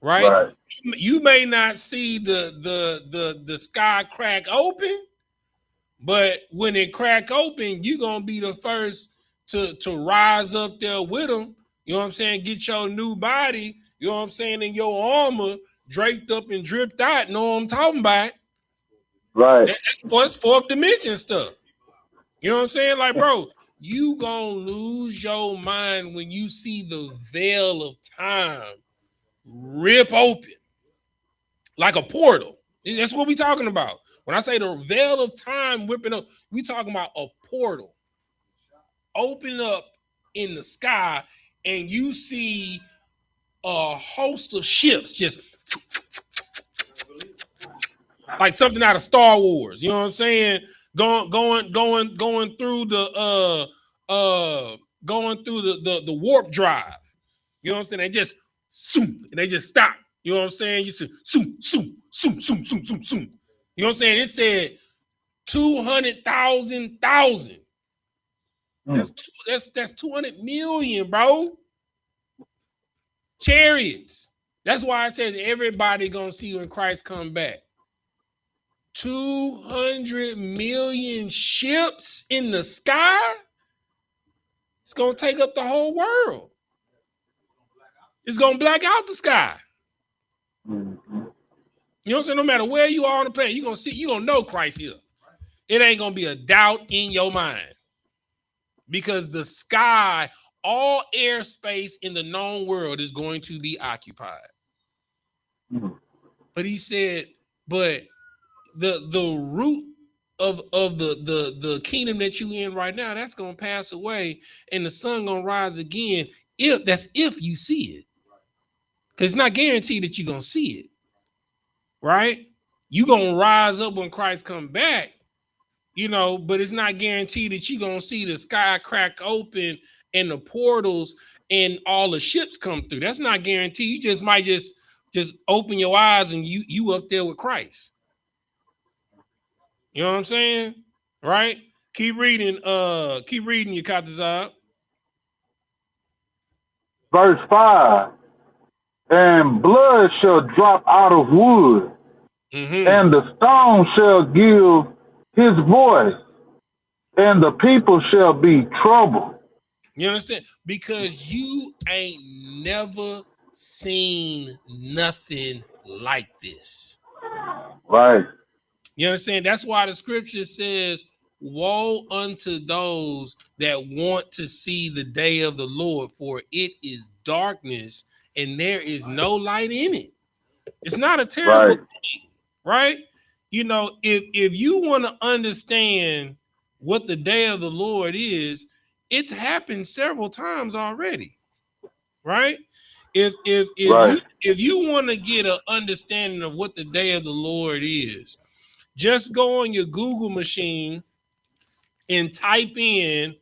Right? You may not see the sky crack open, but when it crack open, you're gonna be the first to rise up there with them. You know what I'm saying? Get your new body, you know what I'm saying, in your armor, draped up and dripped out. Know what I'm talking about? Right. That's fourth dimension stuff. You know what I'm saying? Like, bro, you gonna lose your mind when you see the veil of time rip open like a portal. That's what we talking about. When I say the veil of time whipping up, we talking about a portal open up in the sky, and you see a host of ships just like something out of Star Wars. You know what I'm saying? Going through the warp drive. You know what I'm saying? They just zoom and they just stop. You know what I'm saying? You see zoom. You know what I'm saying? It said 200,000. That's 200 million, bro. Chariots. That's why it says everybody gonna see when Christ come back. 200 million ships in the sky. It's gonna take up the whole world. It's gonna black out the sky. You know what I'm saying? No matter where you are on the planet, you're gonna know Christ here. It ain't gonna be a doubt in your mind because the sky, all airspace in the known world is going to be occupied. But he said, but the root of the kingdom that you in right now, that's gonna pass away, and the sun gonna rise again. If you see it, because it's not guaranteed that you're gonna see it, right? You gonna rise up when Christ come back, but it's not guaranteed that you're gonna see the sky crack open and the portals and all the ships come through. That's not guaranteed. You just might just open your eyes and you up there with Christ. You know what I'm saying? Right? Keep reading, you Katazab. Verse 5. And blood shall drop out of wood, and the stone shall give his voice, and the people shall be troubled. You understand? Because you ain't never seen nothing like this. Right. You understand? That's why the scripture says, woe unto those that want to see the day of the Lord, for it is darkness and there is no light in it. It's not a terrible thing, right? If you want to understand what the day of the Lord is, it's happened several times already, right? If you want to get an understanding of what the day of the Lord is, just go on your Google machine and type in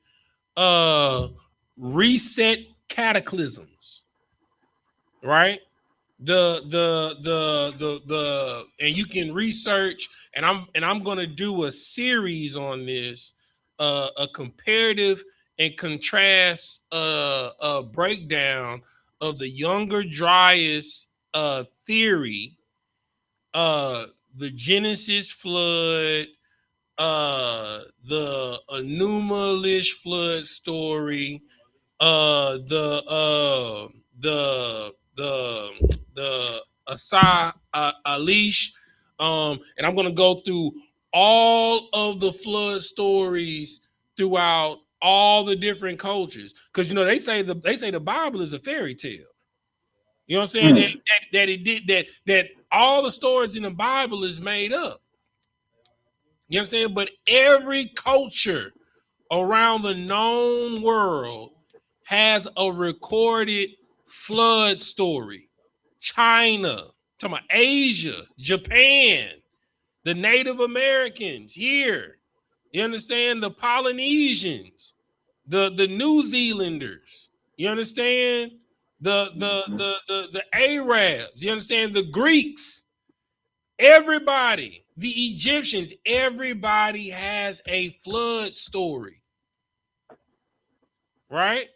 reset cataclysms, right? And you can research, and I'm gonna do a series on this, a comparative and contrast breakdown of the Younger Dryas theory, the Genesis flood, the Enuma-Elish flood story, the Asa-Elish, and I'm gonna go through all of the flood stories throughout all the different cultures, because they say the Bible is a fairy tale. You know what I'm saying? That all the stories in the Bible is made up. You know what I'm saying? But every culture around the known world has a recorded flood story. China, talking about Asia, Japan, the Native Americans here. You understand? The Polynesians, the New Zealanders. You understand? The Arabs. You understand? The Greeks. Everybody, the Egyptians, everybody has a flood story, right?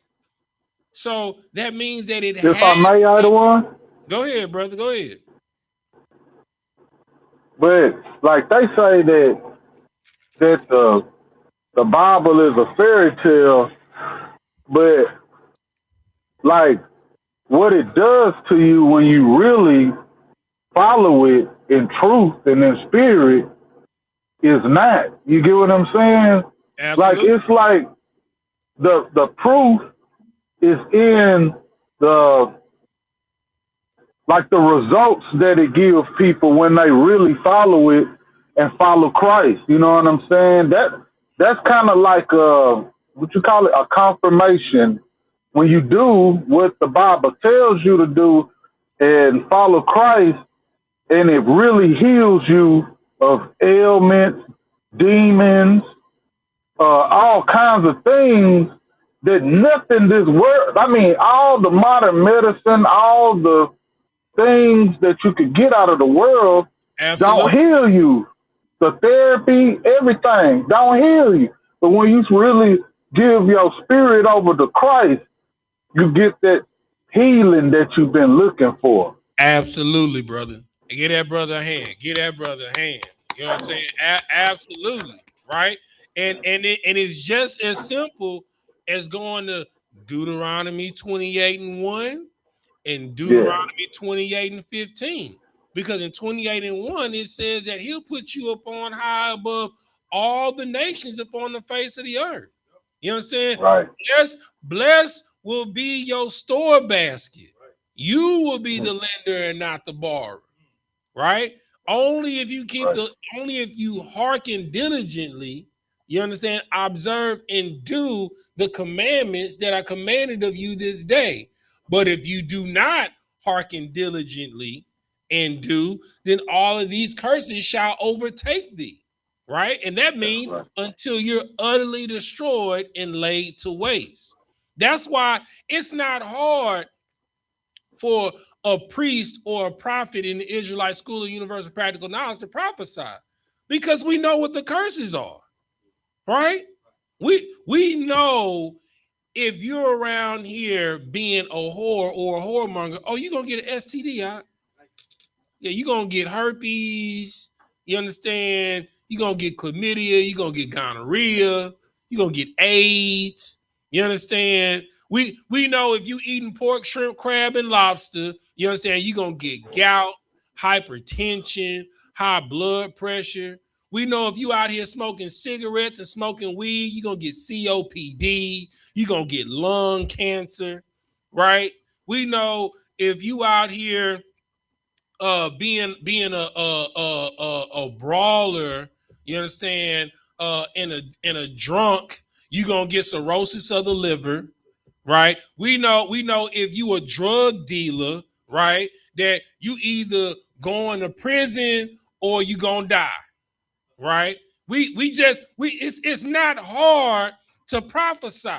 So that means that it If I may, one. Go ahead, brother. Go ahead. But like they say that the Bible is a fairy tale, but like what it does to you when you really follow it in truth and in spirit is not. You get what I'm saying? Absolutely. Like it's like the proof is in the results that it gives people when they really follow it and follow Christ. You know what I'm saying? That's kind of like what you call it, a confirmation. When you do what the Bible tells you to do and follow Christ, and it really heals you of ailments, demons, all kinds of things that nothing this world, all the modern medicine, all the things that you could get out of the world don't heal you. The therapy, everything don't heal you. But when you really give your spirit over to Christ, you get that healing that you've been looking for. Absolutely, brother. Get that brother a hand. Get that brother a hand. You know what I'm saying? Absolutely, right? And it's just as simple as going to Deuteronomy 28:1 and Deuteronomy 28:15. Because in 28:1 it says that he'll put you up on high above all the nations upon the face of the earth. You understand? Right. Blessed will be your store basket. You will be the lender and not the borrower. Right? Only if you keep only if you hearken diligently, you understand, observe and do the commandments that are commanded of you this day. But if you do not hearken diligently and do, then all of these curses shall overtake thee. Right? And that means until you're utterly destroyed and laid to waste. That's why it's not hard for a priest or a prophet in the Israelite School of Universal Practical Knowledge to prophesy, because we know what the curses are, right? We know if you're around here being a whore or a whoremonger, oh, you're going to get an STD, huh? Yeah, you're going to get herpes, you understand? You're going to get chlamydia, you're going to get gonorrhea, you're going to get AIDS, you understand? We know if you eating pork, shrimp, crab, and lobster, you understand, you're going to get gout, hypertension, high blood pressure. We know if you out here smoking cigarettes and smoking weed, you're going to get COPD, you're going to get lung cancer, right? We know if you out here being a brawler, you understand, in a drunk, you're going to get cirrhosis of the liver, right? We know if you a drug dealer, right, that you either going to prison or you gonna die, right? It's not hard to prophesy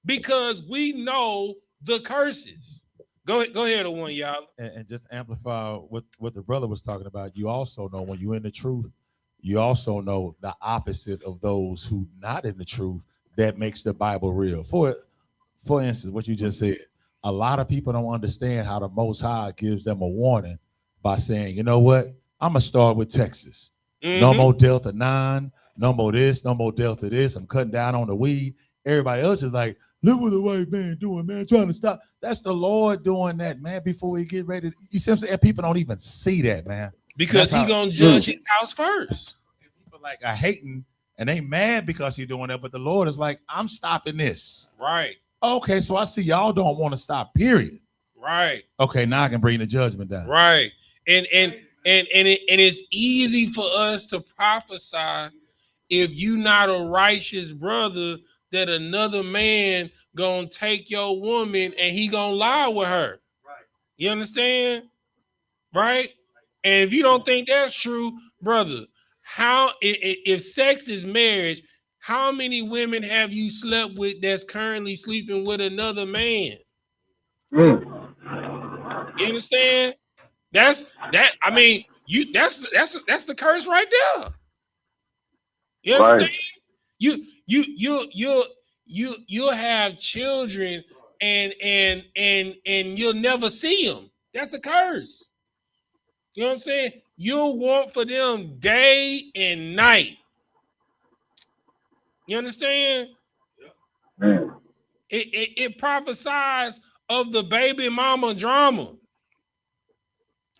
because we know the curses. Go ahead, one y'all. And just amplify what the brother was talking about. You also know when you're in the truth, you also know the opposite of those who not in the truth. That makes the Bible real. For instance, what you just said, a lot of people don't understand how the Most High gives them a warning by saying, you know what? I'm going to start with Texas. No more Delta 9, no more this, no more Delta this. I'm cutting down on the weed. Everybody else is like, look what the white man doing, man, trying to stop. That's the Lord doing that, man, before we get ready. You see what I'm saying? And people don't even see that, man. Because he going to judge his house first. And people like are hating, and they mad because he's doing that, but the Lord is like, I'm stopping this. Right. Okay, so I see y'all don't want to stop, period. Right. Okay, now I can bring the judgment down. Right. And it's easy for us to prophesy if you not a righteous brother that another man gonna take your woman and he gonna lie with her. Right. You understand? Right? And if you don't think that's true, brother, how if sex is marriage, how many women have you slept with that's currently sleeping with another man? You understand? That's the curse right there. You understand? You'll have children and you'll never see them. That's a curse. You know what I'm saying? You'll want for them day and night. You understand? It prophesies of the baby mama drama.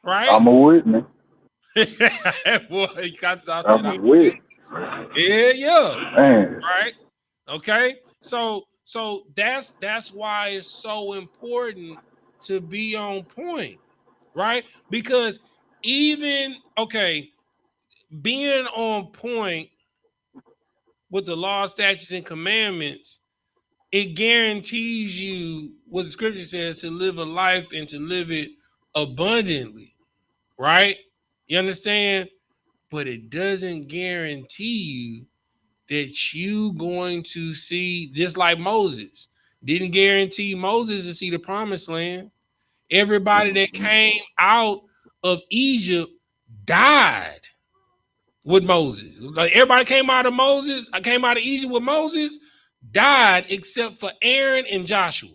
Right? I'm a witness. Boy, I'm a witness. Yeah. Man. Right? Okay. So that's why it's so important to be on point, right? Because even being on point with the law, statutes, and commandments, it guarantees you what the scripture says to live a life and to live it abundantly, right? You understand? But it doesn't guarantee you that you going to see, just like Moses didn't guarantee Moses to see the promised land. Everybody that came out of Egypt died with Moses. Like everybody came out of Egypt with Moses, died except for Aaron and Joshua.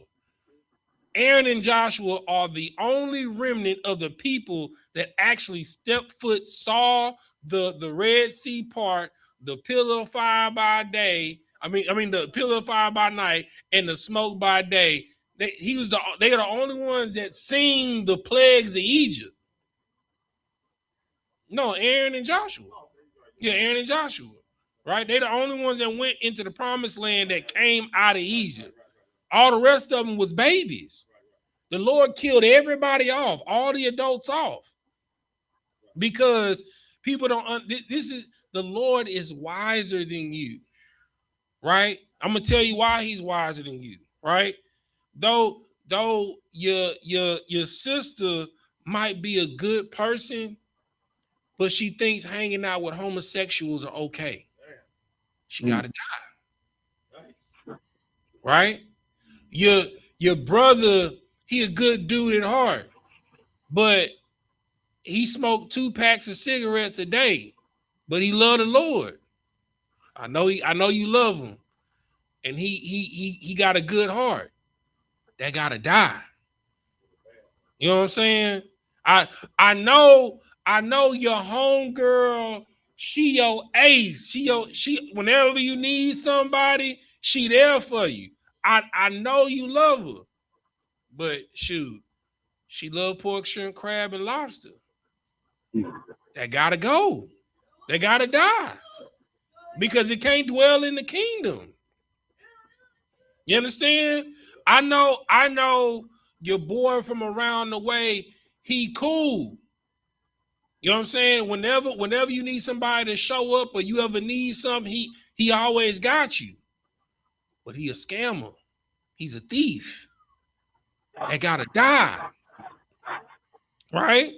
Aaron and Joshua are the only remnant of the people that actually stepped foot, saw the Red Sea part, the pillar of fire by day. The pillar of fire by night and the smoke by day. They are the only ones that seen the plagues of Egypt. No, Aaron and Joshua. Yeah, Aaron and Joshua. right? They the only ones that went into the promised land that came out of Egypt. All the rest of them was babies. The Lord killed everybody off, all the adults off, because people don't. This is the Lord is wiser than you, right? I'm gonna tell you why He's wiser than you, right? Though your sister might be a good person, but she thinks hanging out with homosexuals are okay. She gotta die, right? Your brother, he a good dude at heart, but he smoked 2 packs of cigarettes a day, but he loved the Lord. I know you love him, and he got a good heart. That gotta die. You know what I'm saying? I know your homegirl, she your ace. She whenever you need somebody, she there for you. I know you love her, but shoot, she love pork, shrimp, crab, and lobster. That gotta go. They gotta die. Because it can't dwell in the kingdom. You understand? I know your boy from around the way, he cool. You know what I'm saying? Whenever you need somebody to show up or you ever need something, he always got you. But he a scammer. He's a thief. They gotta die. Right?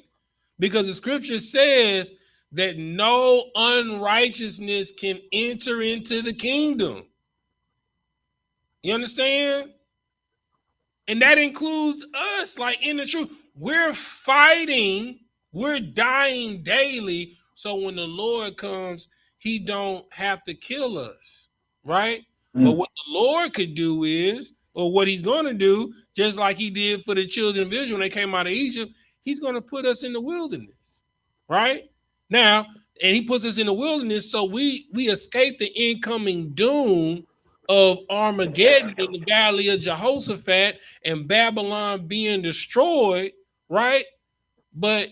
Because the scripture says that no unrighteousness can enter into the kingdom. You understand? And that includes us, like in the truth. We're fighting, we're dying daily. So when the Lord comes, he don't have to kill us, right? But what the Lord could do is, or what he's going to do, just like he did for the children of Israel when they came out of Egypt, he's going to put us in the wilderness, right? Now, and he puts us in the wilderness so we escape the incoming doom of Armageddon in the valley of Jehoshaphat and Babylon being destroyed, right? But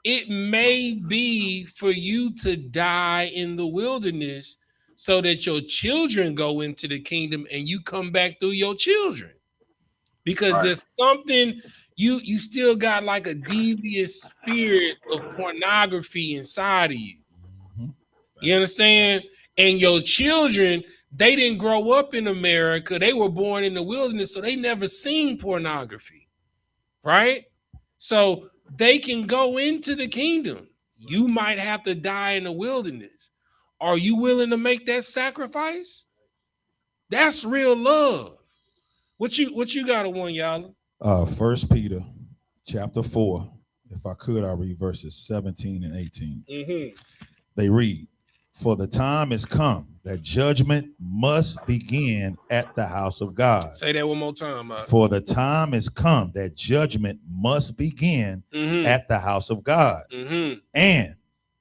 it may be for you to die in the wilderness so that your children go into the kingdom and you come back through your children. Because there's something, you still got like a devious spirit of pornography inside of you. You understand? And your children, they didn't grow up in America. They were born in the wilderness, so they never seen pornography, right? So they can go into the kingdom. You might have to die in the wilderness. Are you willing to make that sacrifice? That's real love. What you got on one, y'all? 1 Peter chapter 4. If I could, I'll read verses 17 and 18. They read, "For the time is come that judgment must begin at the house of God." Say that one more time. For the time is come that judgment must begin at the house of God. And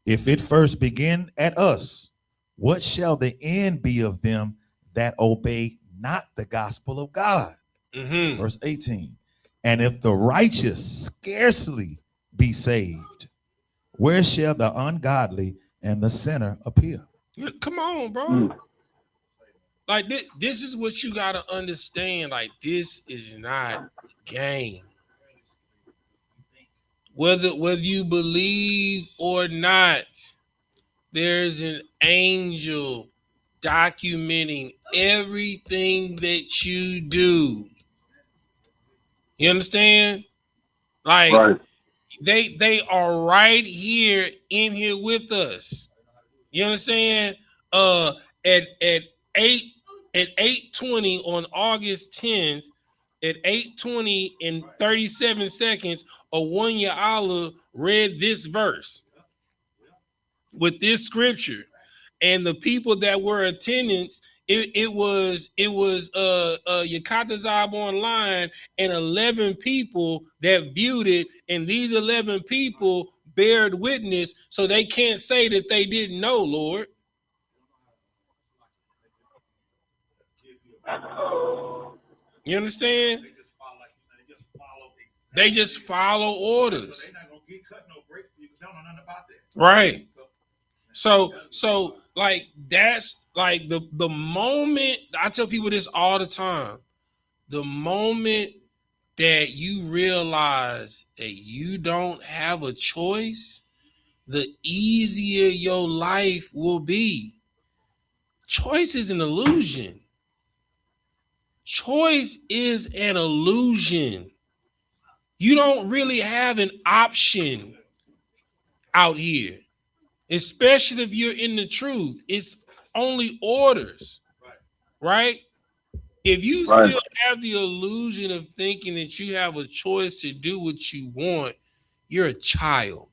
if it first begin at us, what shall the end be of them that obey not the gospel of God? Verse 18. And if the righteous scarcely be saved, where shall the ungodly and the sinner appear? Come on, bro. Like this is what you got to understand. Like, this is not a game. Whether you believe or not, there's an angel documenting everything that you do. You understand? Like, they are right here in here with us. You understand? At 8:20 on August 10th, at 8:20 and 37 seconds, a one-year Allah read this verse with this scripture, and the people that were attendance, it was Yakatazab online and 11 people that viewed it, and these 11 people bared witness, so they can't say that they didn't know, Lord. You understand? They just follow orders. Right. So like that's like the moment I tell people this all the time. The moment that you realize that you don't have a choice, the easier your life will be. Choice is an illusion. Choice is an illusion. You don't really have an option out here, especially if you're in the truth. It's only orders, right? If you still have the illusion of thinking that you have a choice to do what you want, you're a child.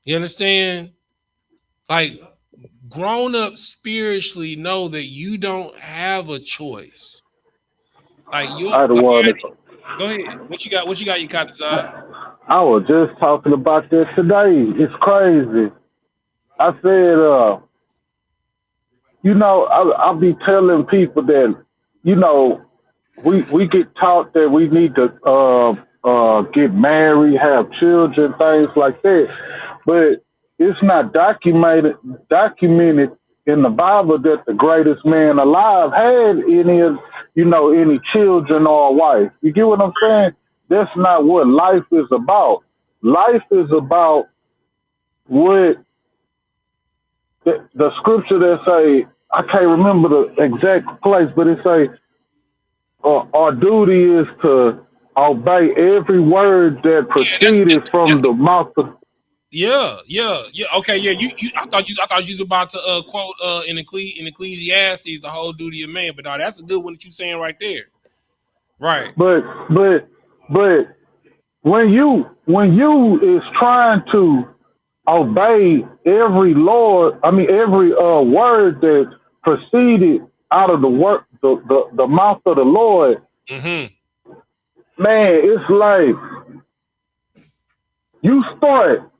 You understand? Like grown-ups spiritually know that you don't have a choice. Like you go ahead. What you got? What you got, your cut design? I was just talking about this today. It's crazy. I said, you know, I'll be telling people that, you know, we get taught that we need to get married, have children, things like that, but it's not documented in the Bible that the greatest man alive had any children or a wife. You get what I'm saying? That's not what life is about. Life is about what the scripture that say, I can't remember the exact place, but it say our duty is to obey every word that proceeded from the mouth of. Yeah. Okay, yeah. You I thought you was about to quote in Ecclesiastes the whole duty of man, but no, that's a good one that you saying right there. Right. But when you is trying to obey every every word that proceeded out of the mouth of the Lord, man, it's like you start.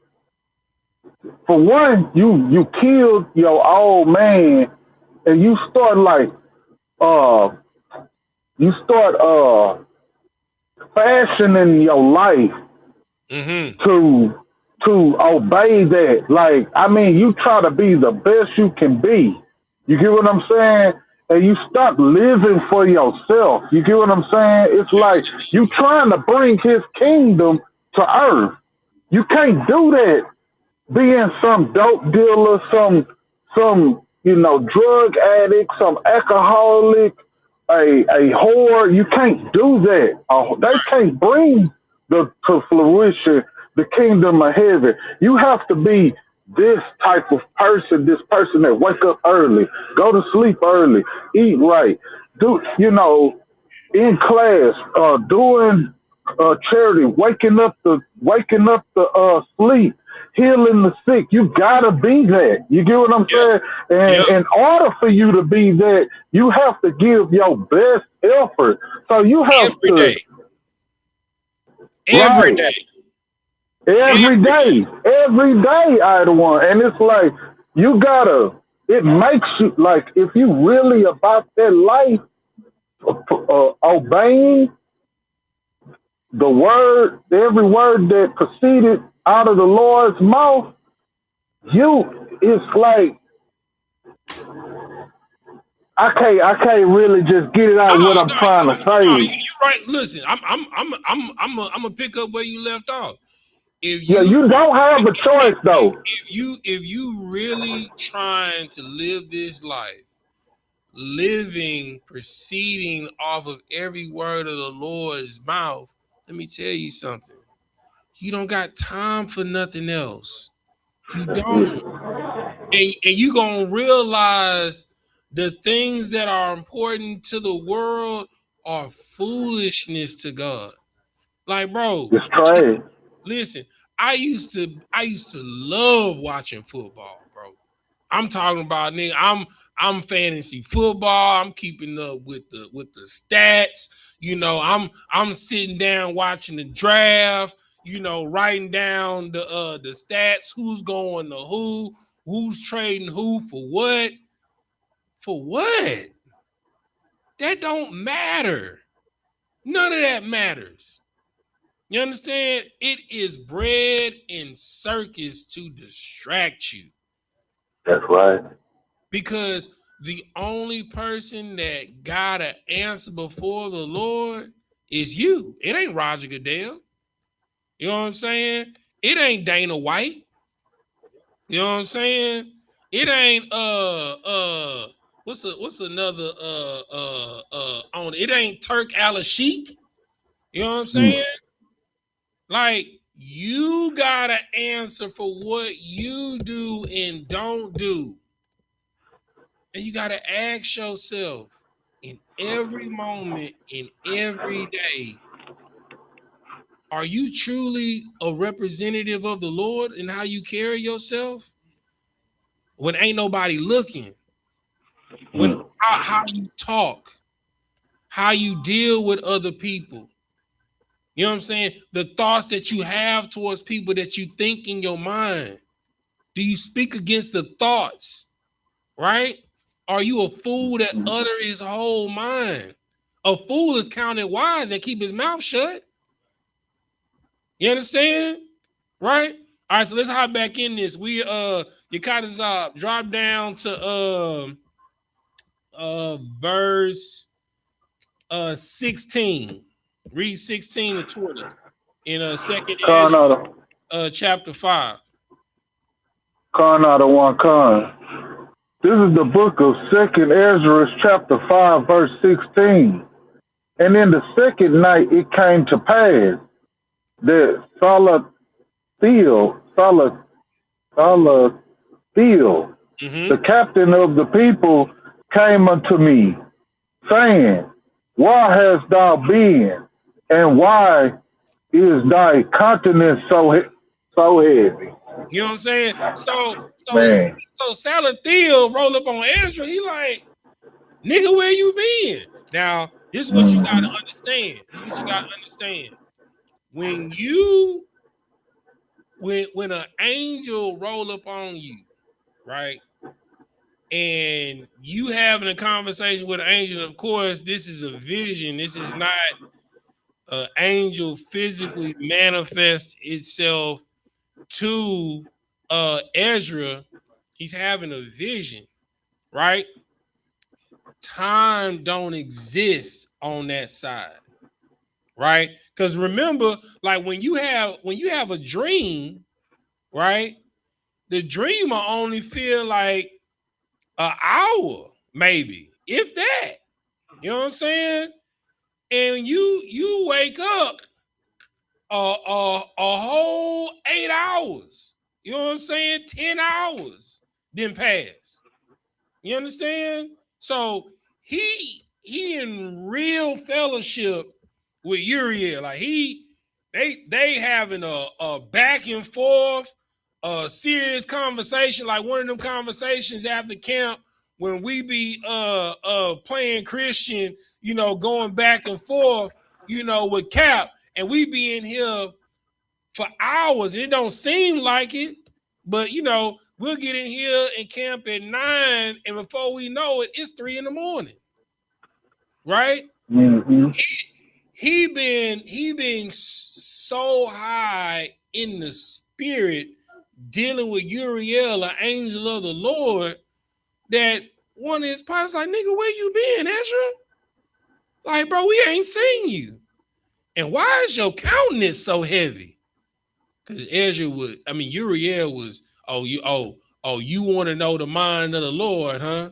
For one, you killed your old man, and you start fashioning your life to obey that. Like, I mean, you try to be the best you can be. You get what I'm saying? And you stop living for yourself. You get what I'm saying? It's like you trying to bring his kingdom to earth. You can't do that being some dope dealer, some drug addict, some alcoholic, a whore. You can't do that. They can't bring to fruition the kingdom of heaven. You have to be this type of person, this person that wake up early, go to sleep early, eat right, in class, doing charity, waking up the sleep, healing the sick. You gotta be that. You get what I'm saying? And in order for you to be that, you have to give your best effort. So you have every day. Every day. Every day, Idle and it's like you gotta. It makes you like if you really about that life, obeying the word, every word that proceeded out of the Lord's mouth, it's like I can't really just get it out what I'm trying to say. You right. Listen, I'm gonna pick up where you left off. You don't have a choice though. If you really trying to live this life, proceeding off of every word of the Lord's mouth, let me tell you something. You don't got time for nothing else. You don't. And you gonna realize the things that are important to the world are foolishness to God. Like, bro, it's trash. Listen, I used to love watching football, bro. I'm talking about, nigga, I'm fantasy football. I'm keeping up with the stats. I'm sitting down watching the draft, writing down the stats, who's going to who's trading who for what. For what? That don't matter. None of that matters. You understand? It is bread and circus to distract you. That's right. Because the only person that got to answer before the Lord is you. It ain't Roger Goodell. You know what I'm saying? It ain't Dana White. You know what I'm saying? It ain't what's another on it ain't Turk Al-Sheikh. You know what I'm saying? Like, you gotta answer for what you do and don't do. And you gotta ask yourself in every moment, in every day, are you truly a representative of the Lord in how you carry yourself? When ain't nobody looking, when how you talk, how you deal with other people. You know what I'm saying? The thoughts that you have towards people that you think in your mind. Do you speak against the thoughts? Right? Are you a fool that utter his whole mind? A fool is counted wise and keep his mouth shut. You understand? Right? All right, so let's hop back in this. We you kind of drop down to verse 16. Read 16 to 20 in second Ezra, chapter 5. Con out of one con. This is the book of Second Ezra, chapter 5, verse 16. And in the second night it came to pass that Salathiel, the captain of the people, came unto me, saying, why hast thou been, and why is thy countenance so heavy? You know what I'm saying? So Salathiel roll up on Ezra. He like, nigga, where you been? Now, this is what you gotta understand. When an angel roll up on you, right? And you having a conversation with an angel, of course, this is a vision. This is not an angel physically manifest itself to Ezra. He's having a vision, right? Time don't exist on that side, right? Because remember, like when you have a dream, right? The dreamer only feel like an hour, maybe, if that. You know what I'm saying? And you wake up a whole 8 hours. You know what I'm saying? 10 hours didn't pass. You understand? So he in real fellowship with Uriel. Like they having a back and forth, a serious conversation, like one of them conversations after camp when we be playing Christian, you know, going back and forth, you know, with Cap, and we be in here for hours, and it don't seem like it, but you know, we'll get in here and camp at 9, and before we know it, it's 3 a.m, right? He been so high in the spirit, dealing with Uriel, an angel of the Lord, that one of his pastors like, nigga, where you been, Ezra? Like, bro, we ain't seen you. And why is your countenance so heavy? Because Uriel was, you want to know the mind of the Lord, huh?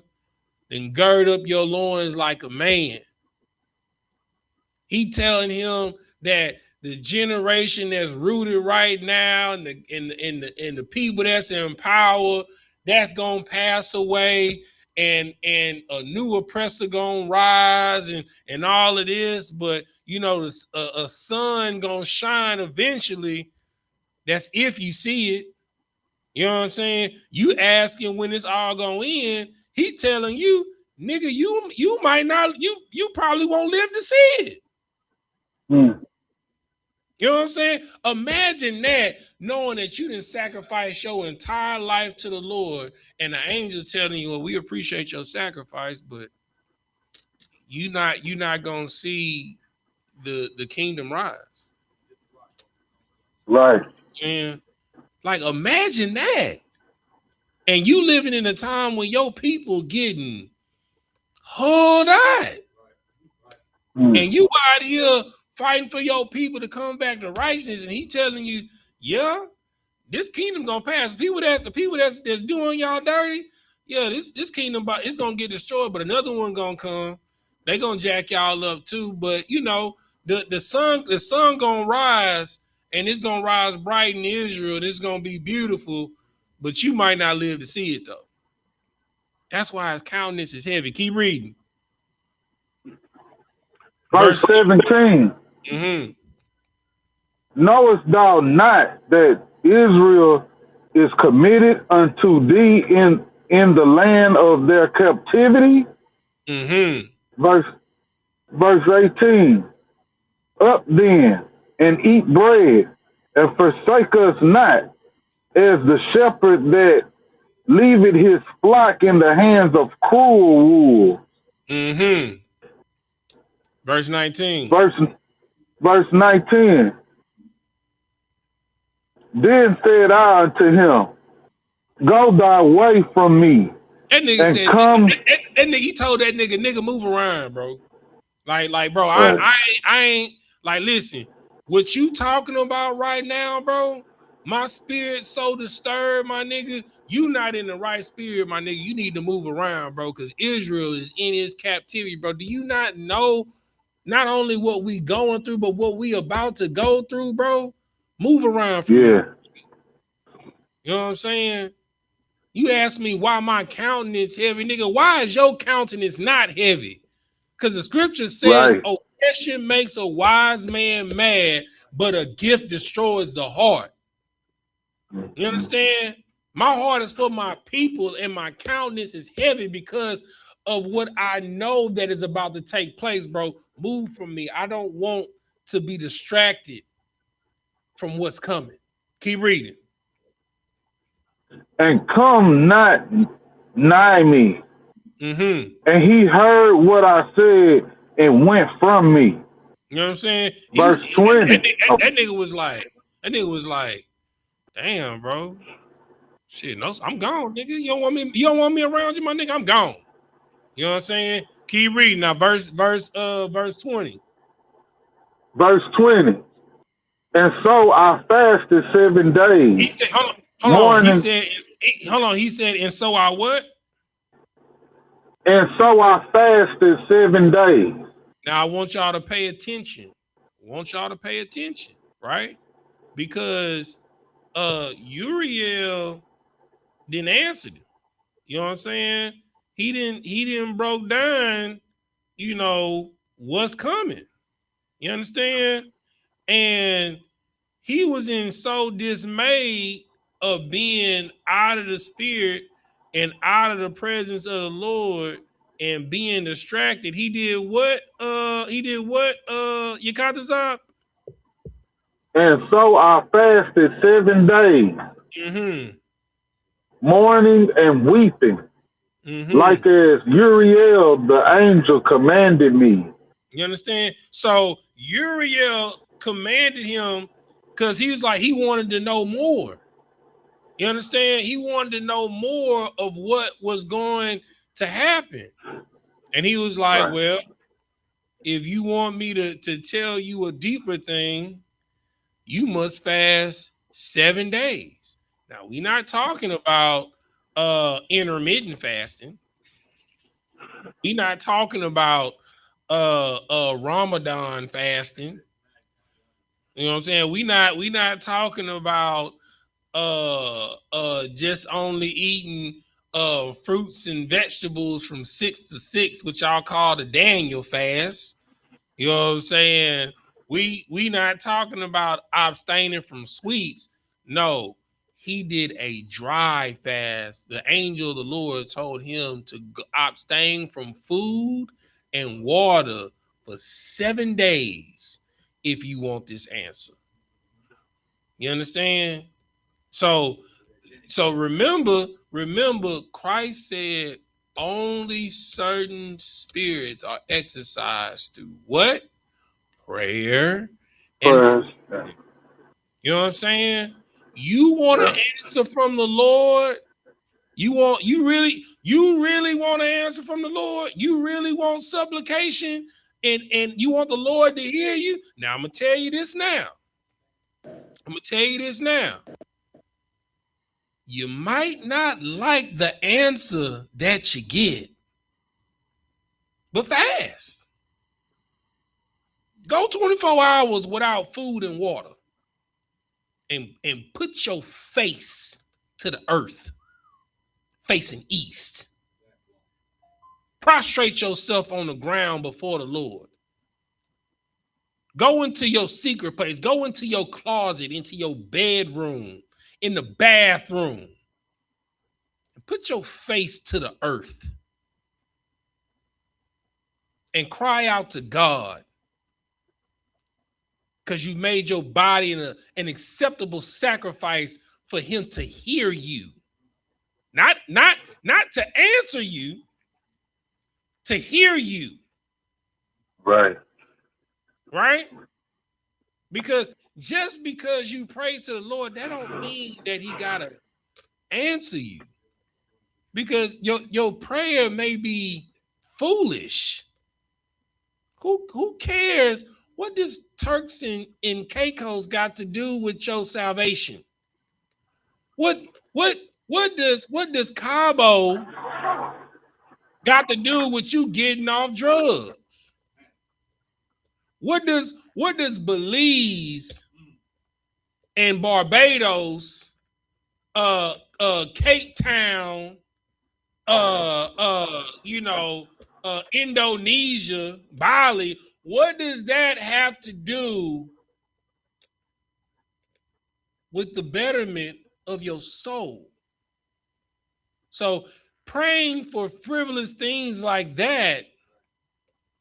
Then gird up your loins like a man. He telling him that the generation that's rooted right now and the people that's in power, that's gonna pass away, and a new oppressor gonna rise, and all of this, but you know, a sun gonna shine eventually. That's if you see it. You know what I'm saying? You asking when it's all gonna end. He telling you, nigga, you might not, you probably won't live to see it. You know what I'm saying? Imagine that, knowing that you didn't sacrifice your entire life to the Lord, and the angel telling you, well, we appreciate your sacrifice, but you're not gonna see the kingdom rise. Right. And like, imagine that. And you living in a time when your people getting hauled out. And you out here fighting for your people to come back to righteousness, and he telling you, yeah, this kingdom gonna pass. The people that's doing y'all dirty, yeah, this kingdom it's gonna get destroyed, but another one gonna come. They gonna jack y'all up too. But you know, the sun gonna rise, and it's gonna rise bright in Israel. It's gonna be beautiful, but you might not live to see it though. That's why his countenance is heavy. Keep reading. Verse 17. Knowest thou not that Israel is committed unto thee in the land of their captivity? Verse 18. Up then and eat bread, and forsake us not, as the shepherd that leaveth his flock in the hands of cruel wolves. Verse 19. Verse 19. Then said I unto him, go thy way from me. That nigga and said, come. that nigga, he told that nigga, move around, bro. Like, bro, I ain't, like, listen, what you talking about right now, bro? My spirit's so disturbed, my nigga. You not in the right spirit, my nigga. You need to move around, bro, because Israel is in his captivity, bro. Do you not know not only what we going through, but what we about to go through, bro? Move around from me. You know what I'm saying? You ask me why my countenance heavy, nigga. Why is your countenance not heavy? Because the scripture says oppression makes a wise man mad, but a gift destroys the heart. You understand? My heart is for my people, and my countenance is heavy because of what I know that is about to take place, bro. Move from me. I don't want to be distracted from what's coming. Keep reading. And come not nigh me. And he heard what I said and went from me. You know what I'm saying? Verse 20. That nigga was like, damn, bro. Shit, no, I'm gone, nigga. You don't want me around you, my nigga. I'm gone. You know what I'm saying? Keep reading now. Verse 20. Verse 20. And so I fasted 7 days. He said, hold on. He said, and so I what? And so I fasted 7 days. Now I want y'all to pay attention. Right? Because Uriel didn't answer them. You know what I'm saying? He didn't broke down, you know, what's coming. You understand? And he was in so dismayed of being out of the spirit and out of the presence of the Lord and being distracted. He did what? You caught this up? And so I fasted 7 days. Mourning and weeping. Like as Uriel, the angel, commanded me. You understand? So Uriel commanded him because he was like, he wanted to know more. You understand? He wanted to know more of what was going to happen. And he was like, well, if you want me to tell you a deeper thing, you must fast 7 days. Now, we're not talking about intermittent fasting. We're not talking about Ramadan fasting. You know what I'm saying? We not talking about just only eating fruits and vegetables from 6 to 6, which y'all call the Daniel fast. You know what I'm saying? We not talking about abstaining from sweets. No, he did a dry fast. The angel of the Lord told him to abstain from food and water for 7 days if you want this answer. You understand? So remember, Christ said only certain spirits are exercised through what? Prayer and fasting. You know what I'm saying? You want an answer from the Lord? You really want an answer from the Lord? You really want supplication and you want the Lord to hear you? Now I'm gonna tell you this now. You might not like the answer that you get, but fast. Go 24 hours without food and water and put your face to the earth, facing east. Prostrate yourself on the ground before the Lord. Go into your secret place. Go into your closet, into your bedroom, in the bathroom. And put your face to the earth and cry out to God, because you made your body an acceptable sacrifice for him to hear you. Not to answer you, to hear you. Right. Right? Because just because you pray to the Lord, that don't mean that he gotta answer you. Because your prayer may be foolish. Who cares? What does Turks and Caicos got to do with your salvation? What does Cabo got to do with you getting off drugs? What does Belize and Barbados, Cape Town, Indonesia, Bali, what does that have to do with the betterment of your soul? So praying for frivolous things like that,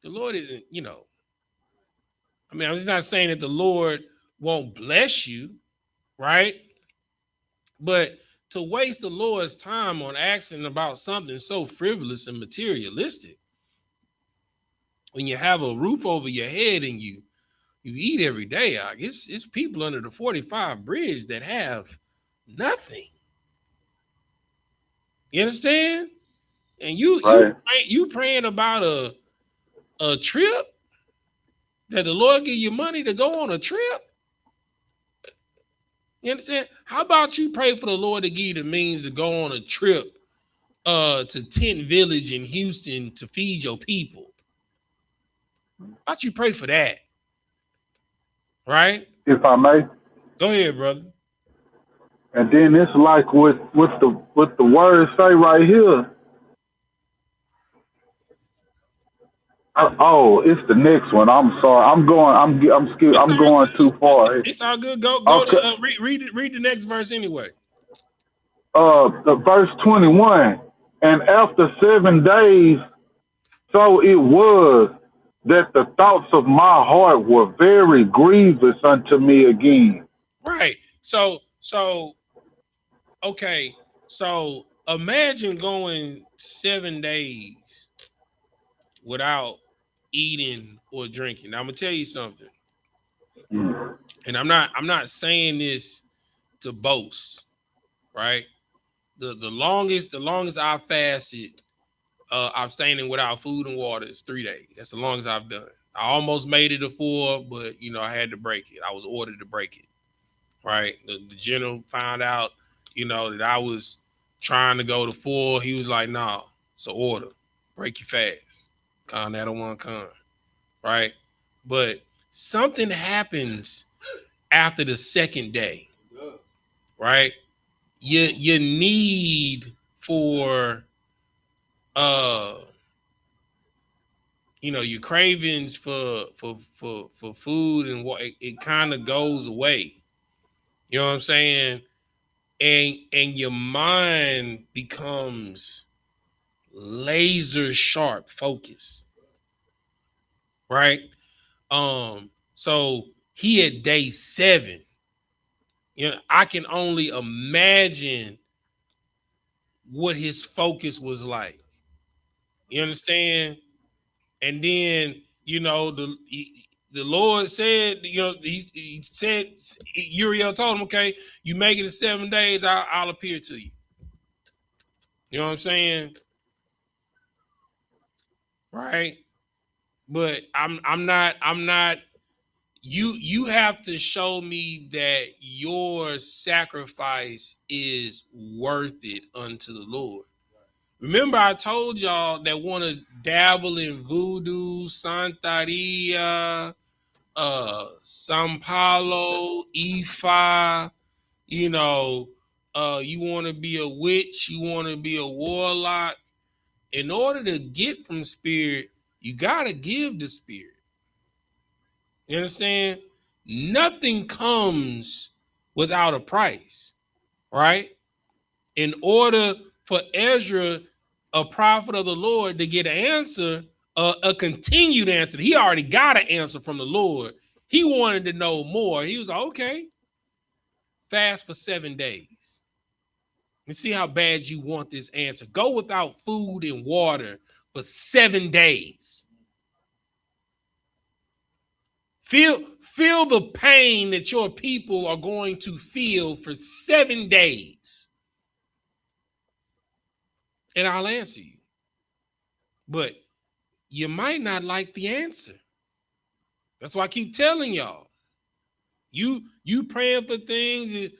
the Lord isn't, I'm just not saying that the Lord won't bless you, right? But to waste the Lord's time on asking about something so frivolous and materialistic, when you have a roof over your head and you eat every day, it's people under the 45 bridge that have nothing. You understand? And you praying about a trip, that the Lord give you money to go on a trip. You understand? How about you pray for the Lord to give you the means to go on a trip to Tent Village in Houston to feed your people? How about you pray for that? Right? If I may. Go ahead, brother. And then it's like what the words say right here. It's the next one. I'm sorry. I'm going too far. It's all good. Go okay. To read the next verse anyway. The verse 21. And after 7 days, so it was that the thoughts of my heart were very grievous unto me again. Right. So okay. So imagine going 7 days without eating or drinking. Now I'm gonna tell you something. And I'm not saying this to boast, right? The longest I fasted, abstaining without food and water is 3 days. That's the longest I've done. I almost made it to 4, but I had to break it. I was ordered to break it. Right? The general found out, that I was trying to go to 4. He was like, "Nah, it's an order. Break your fast. Con that one con." Right? But something happens after the second day. Right? You need for your cravings for food and what it kind of goes away. You know what I'm saying? And your mind becomes laser sharp focus. Right? So he at day 7. I can only imagine what his focus was like. You understand? And then, the the Lord said, he said, Uriel told him, okay, you make it in 7 days, I'll appear to you. You know what I'm saying? Right? But I'm not, you have to show me that your sacrifice is worth it unto the Lord. Remember, I told y'all that want to dabble in voodoo, Santeria, San Paulo, Ifa, you want to be a witch, you want to be a warlock. In order to get from spirit, you got to give the spirit. You understand? Nothing comes without a price, right? In order for Ezra, a prophet of the Lord, to get an answer, a continued answer, he already got an answer from the Lord. He wanted to know more. He was like, okay, fast for 7 days. And see how bad you want this answer. Go without food and water for 7 days. Feel the pain that your people are going to feel for 7 days. And I'll answer you. But you might not like the answer. That's why I keep telling y'all. You praying for things, is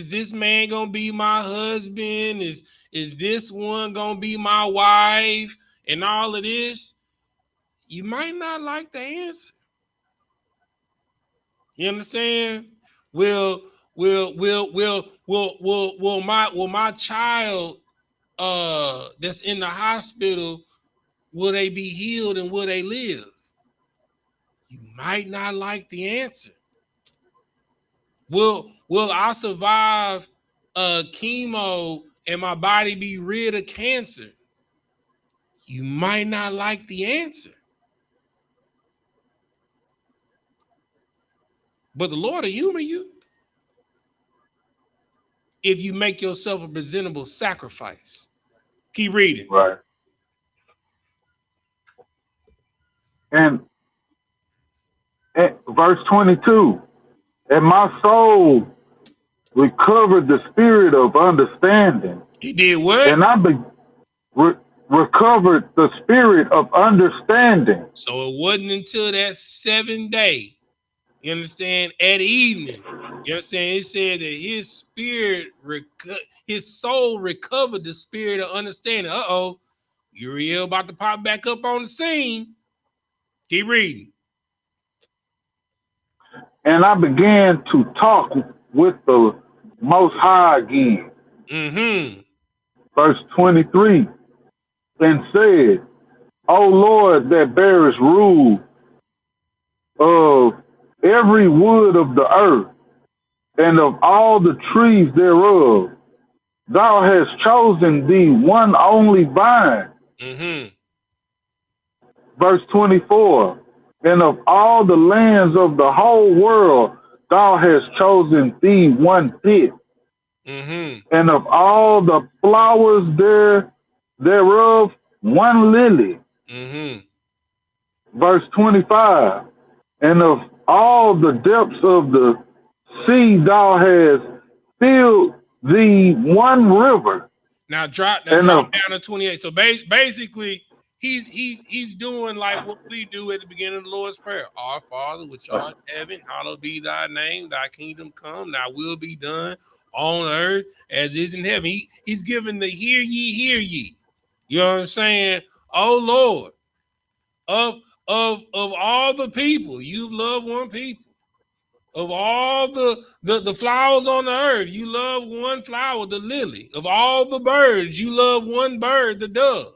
this man gonna be my husband? Is this one gonna be my wife? And all of this, you might not like the answer. You understand? Will my child that's in the hospital, will they be healed and will they live? You might not like the answer. Will I survive chemo and my body be rid of cancer? You might not like the answer. But the Lord will humor you if you make yourself a presentable sacrifice. Keep reading. Right. And verse 22, and my soul recovered the spirit of understanding. He did what? And I recovered the spirit of understanding. So it wasn't until that 7th day, you understand, at evening, you understand, it said that his spirit, his soul recovered the spirit of understanding. Uh-oh, Uriel about to pop back up on the scene. Keep reading. And I began to talk with the Most High again. Mm-hmm. Verse 23, and said, O Lord that bearest rule of every wood of the earth, and of all the trees thereof, thou hast chosen thee one only vine. Mm-hmm. Verse 24, and of all the lands of the whole world, thou hast chosen thee one pit. Mm-hmm. And of all the flowers thereof, one lily. Mm-hmm. Verse 25, and of all the depths of the sea, thou hast filled thee one river. Now drop down to 28. So basically, he's doing like what we do at the beginning of the Lord's Prayer. Our Father, which art in heaven, hallowed be thy name, thy kingdom come, thy will be done on earth as is in heaven. He's giving the hear ye. You know what I'm saying? Oh Lord, of all the people, you've loved one people. Of all the flowers on the earth, you love one flower, the lily. Of all the birds, you love one bird, the dove.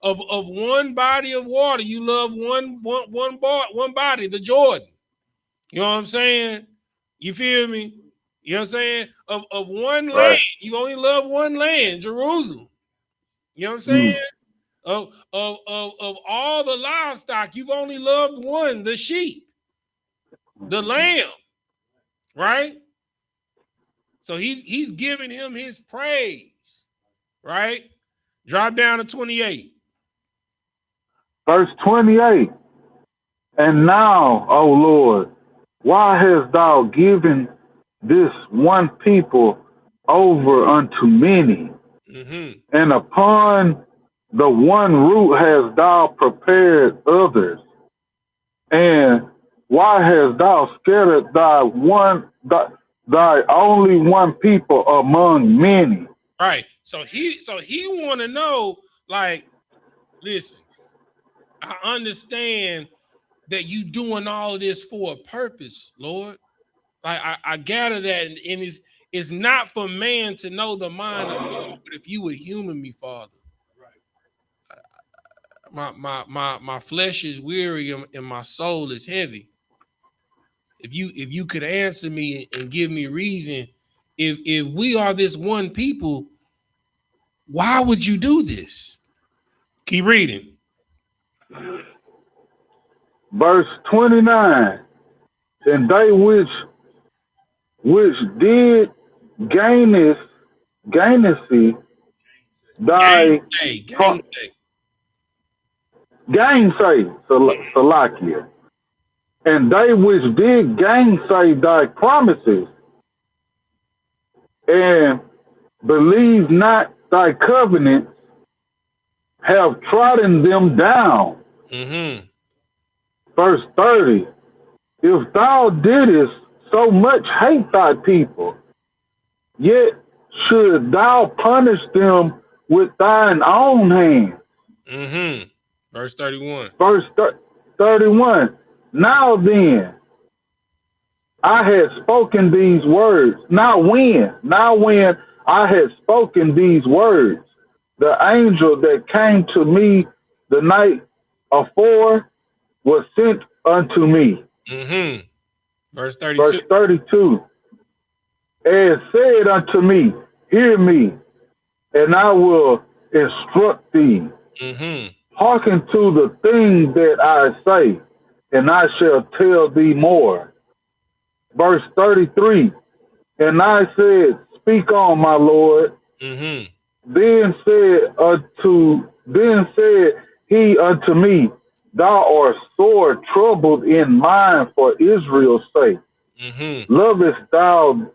Of one body of water, you love one body, the Jordan. You know what I'm saying? You feel me? You know what I'm saying? Of one land, you only love one land, Jerusalem. You know what I'm saying? Of all the livestock, you've only loved one, the sheep, the lamb. Right? So he's giving him his praise, right? Drop down to 28. Verse 28, And now, O Lord, why hast thou given this one people over unto many? And upon the one root hast thou prepared others. And why hast thou scattered thy only one people among many? Right. So he want to know, like, listen, I understand that you doing all of this for a purpose, Lord. Like I gather that, and it's not for man to know the mind of God, but if you would humor me, Father. My flesh is weary and my soul is heavy. If you could answer me and give me reason, if we are this one people, why would you do this? Keep reading. Verse 29, and they which did gainsay Salakia, and they which did gainsay thy promises, and believe not thy covenants, have trodden them down. Verse 30, if thou didst so much hate thy people, yet should thou punish them with thine own hand. Verse 31. Verse 31, now then, I had spoken these words. Now when I had spoken these words, the angel that came to me the night afore was sent unto me. Verse 32. Verse 32. And said unto me, hear me, and I will instruct thee. Hearken to the things that I say, and I shall tell thee more. Verse 33. And I said, speak on, my Lord. Then said he unto me, thou art sore troubled in mind for Israel's sake. Lovest thou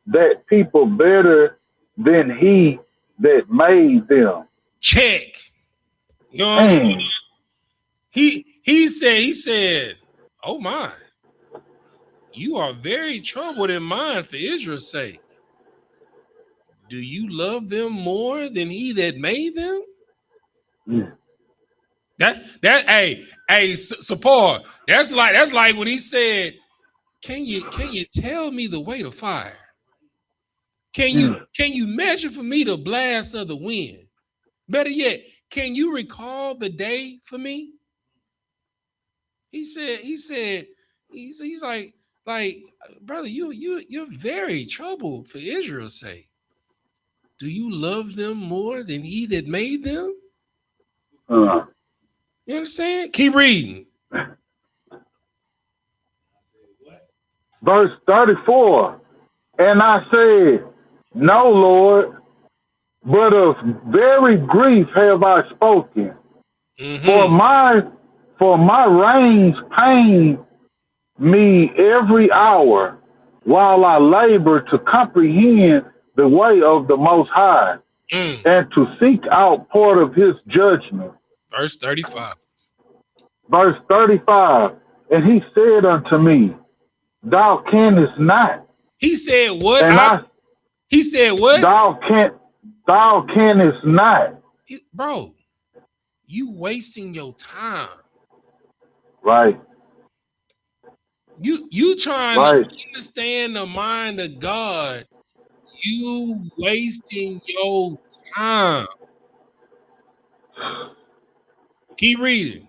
that people better than he that made them? Check. You know what I'm saying? He said, oh my, you are very troubled in mind for Israel's sake. Do you love them more than he that made them? That's support. That's like when he said, can you tell me the way to fire? Can you measure for me the blast of the wind? Better yet, can you recall the day for me? He's like, brother, you're very troubled for Israel's sake. Do you love them more than he that made them? You understand? Keep reading. Verse 34. And I said, no, Lord, but of very grief have I spoken. For my reins pain me every hour, while I labor to comprehend the way of the Most High, and to seek out part of his judgment. Verse 35. Verse 35. And he said unto me, thou canst not. He said what? He said what? Thou canst not. Bro, you wasting your time. Right. You trying to understand the mind of God. You wasting your time. Keep reading.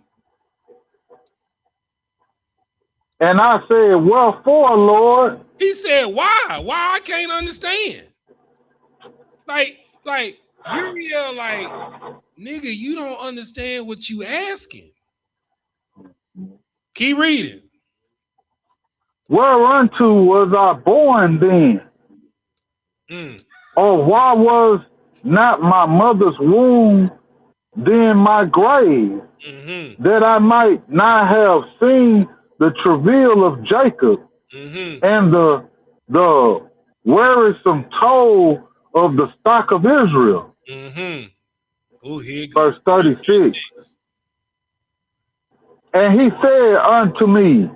And I said, wherefore, Lord? He said, why? Why I can't understand? Like you're like, nigga, you don't understand what you asking. Keep reading. Whereunto was I born then? Or why was not my mother's womb than my grave, that I might not have seen the travail of Jacob and the wearisome toll of the stock of Israel. Oh, here you Verse go. 36. And he said unto me,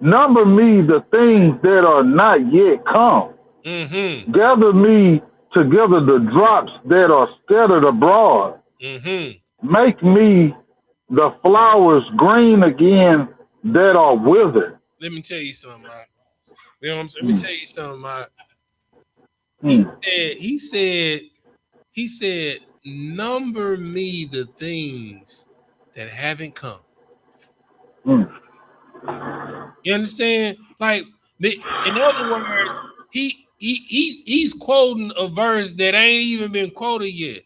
number me the things that are not yet come. Gather me together the drops that are scattered abroad. Make me the flowers green again that are withered. Let me tell you something, Mike. You know what I'm saying? Let me tell you something, Mike. He said, number me the things that haven't come. You understand? Like, in other words, he's quoting a verse that ain't even been quoted yet.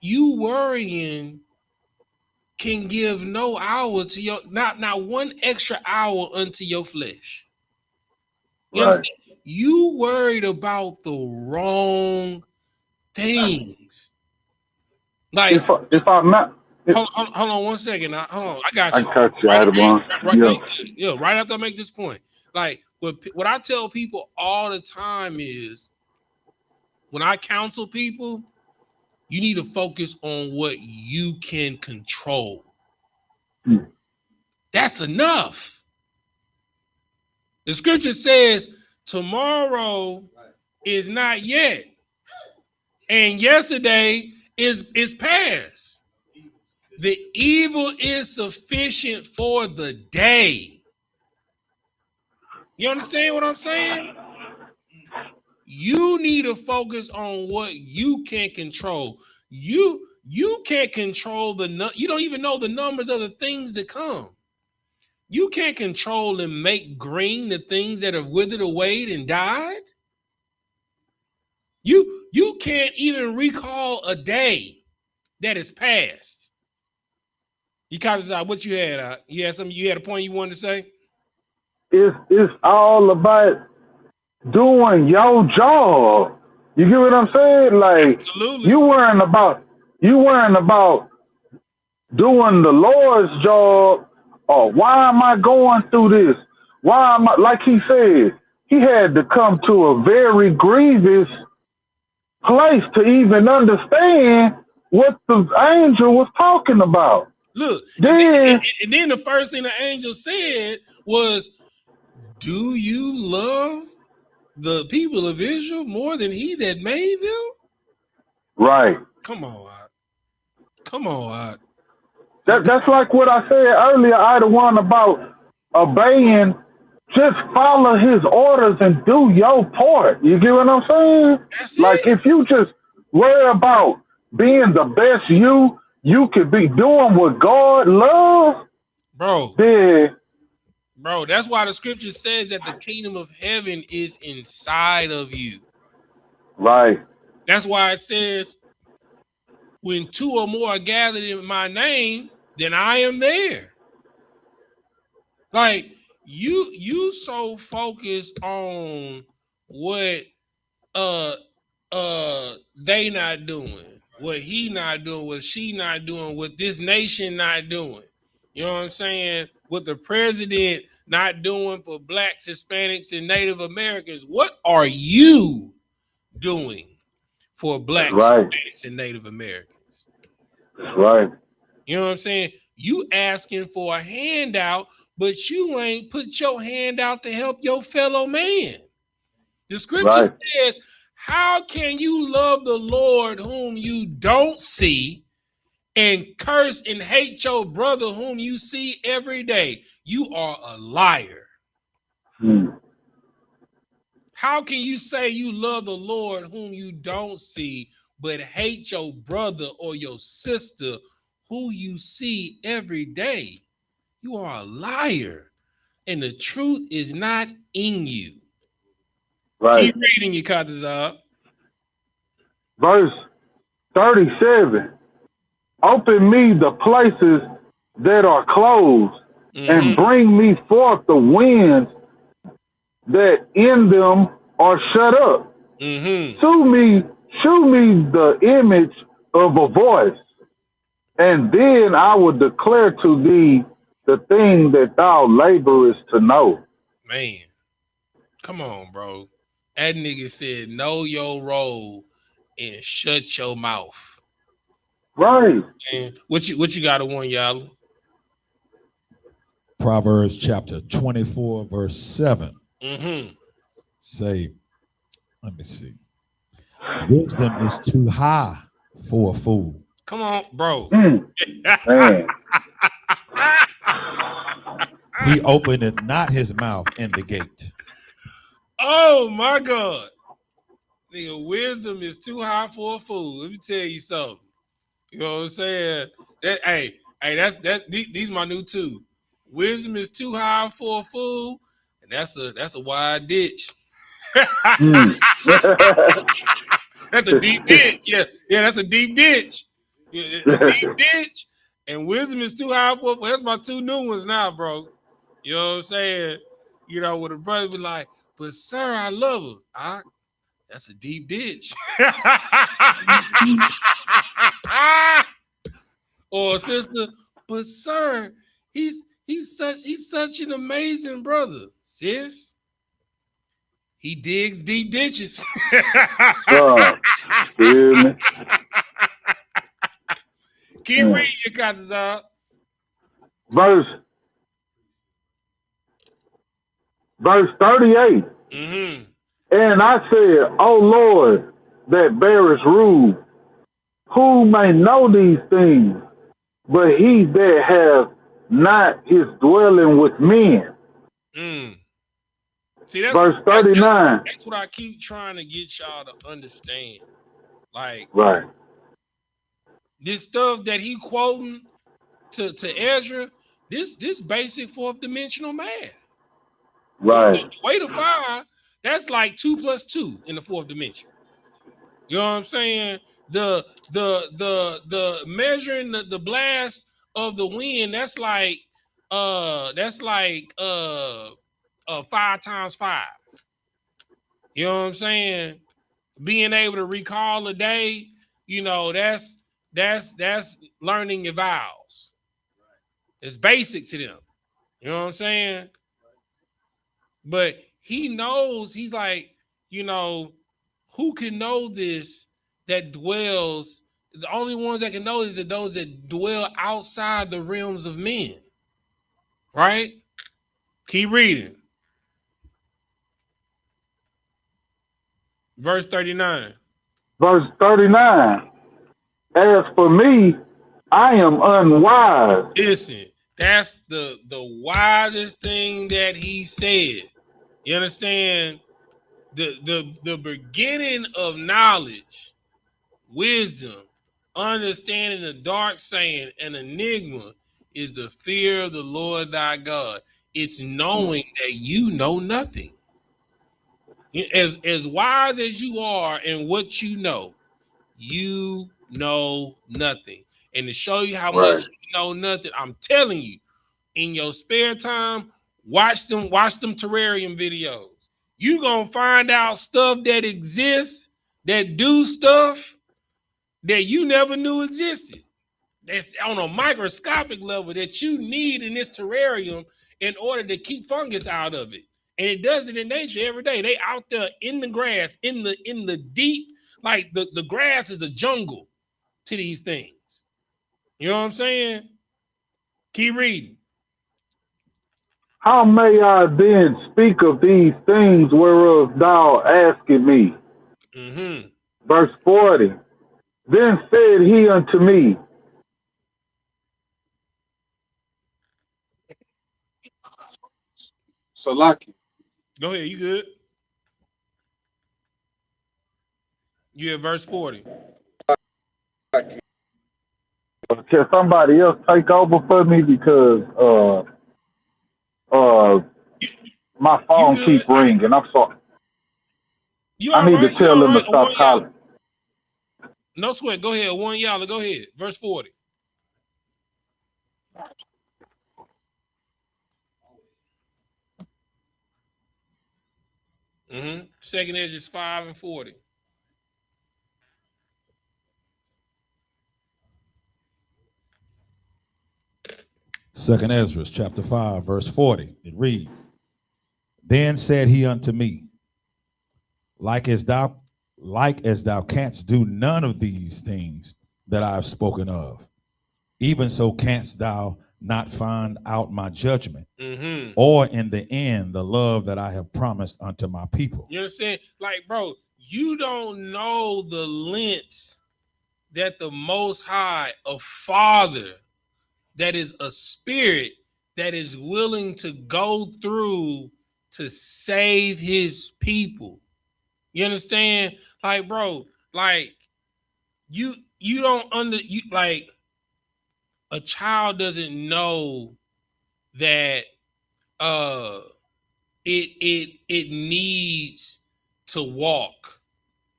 You worrying can give no hour to your not one extra hour unto your flesh. You understand? You worried about the wrong things. Like if I'm not hold on 1 second. Now, hold on. I got you. I cut you out of one. Right after I make this point. Like what I tell people all the time is when I counsel people, you need to focus on what you can control. That's enough. The scripture says tomorrow is not yet, and yesterday is past. The evil is sufficient for the day. You understand what I'm saying? You need to focus on what you can control. You can't control you don't even know the numbers of the things that come. You can't control and make green the things that have withered away and died. You can't even recall a day that is past. You kind of what you had. You had something. You had a point you wanted to say. It's all about doing your job. You get what I'm saying? Like absolutely. You weren't about doing the Lord's job. Or why am I going through this? Why am I, like he said, he had to come to a very grievous place to even understand what the angel was talking about. Look, and then the first thing the angel said was, do you love the people of Israel more than he that made them? Right. Come on, come on. That's like what I said earlier. I the one about obeying. Just follow his orders and do your part. You get what I'm saying? That's like it. If you just worry about being the best you could be, doing what God loves, bro. Then, bro, that's why the scripture says that the kingdom of heaven is inside of you. Right. That's why it says, when two or more are gathered in my name, then I am there. Like you so focused on what they not doing, what he not doing, what she not doing, what this nation not doing. You know what I'm saying? What the president not doing for blacks, Hispanics, and Native Americans. What are you doing for blacks, Hispanics, and Native Americans? Right. You know what I'm saying? You asking for a handout, but you ain't put your hand out to help your fellow man. The scripture says, how can you love the Lord whom you don't see and curse and hate your brother whom you see every day? You are a liar. How can you say you love the Lord whom you don't see, but hate your brother or your sister who you see every day? You are a liar, and the truth is not in you. Right. Keep reading your Katazab. Verse 37. Open me the places that are closed, and bring me forth the winds that in them are shut up. Shew me the image of a voice, and then I will declare to thee the thing that thou laborest to know. Man, come on, bro. That nigga said, know your role and shut your mouth. Right. And what you got to one, y'all? Proverbs chapter 24, verse 7. Say, let me see. Wisdom is too high for a fool. Come on, bro. Man. He openeth not his mouth in the gate. Oh my God. Nigga, wisdom is too high for a fool. Let me tell you something. You know what I'm saying? These my new two. Wisdom is too high for a fool, and that's a wide ditch. That's a deep ditch. Yeah, that's a deep ditch. Yeah, a deep ditch. And wisdom is too high for. Well, that's my two new ones now, bro. You know what I'm saying? You know, with a brother be like, but sir, I love her. That's a deep ditch. Or sister, but sir, he's such an amazing brother. Sis, he digs deep ditches. Keep reading your copies out. Verse 38. And I said, O Lord, that bearest rule, who may know these things, but he that hath not his dwelling with men. See, that's verse 39. That's what I keep trying to get y'all to understand. Like, right, this stuff that he quoting to Ezra, this basic fourth dimensional math. Right. The way to 5, that's like 2 + 2 in the fourth dimension. You know what I'm saying? The measuring the blast of the wind, that's like 5 times 5. You know what I'm saying? Being able to recall a day, you know, that's learning your vowels. It's basic to them. You know what I'm saying? But he knows, he's like, you know, who can know this that dwells? The only ones that can know is that those that dwell outside the realms of men. Right? Keep reading. Verse 39. Verse 39. As for me, I am unwise. Listen, that's the wisest thing that he said. You understand? The beginning of knowledge, wisdom, understanding the dark saying, and enigma is the fear of the Lord thy God. It's knowing that you know nothing. As wise as you are in what you know nothing. And to show you how much you know nothing, I'm telling you, in your spare time, watch them terrarium videos. You gonna find out stuff that exists, that do stuff that you never knew existed. That's on a microscopic level that you need in this terrarium in order to keep fungus out of it. And it does it in nature every day. They out there in the grass, in the deep, like the grass is a jungle to these things. You know what I'm saying? Keep reading. How may I then speak of these things whereof thou askest me? Verse 40. Then said he unto me, Salaki. Go ahead, you good? You at verse 40. Can somebody else take over for me because my phone keep ringing. I'm sorry. I need to tell them to stop calling. No sweat. Go ahead. One y'all. Go ahead. Verse 40. Second edge is 5 and 40. Second Ezra, chapter 5, verse 40. It reads, Then said he unto me, like as thou canst do none of these things that I have spoken of, even so canst thou not find out my judgment, or in the end the love that I have promised unto my people. You understand? Like, bro, you don't know the lengths that the Most High, a Father, that is a spirit that is willing to go through to save his people. You understand? Like, bro, like you don't like a child doesn't know that it needs to walk.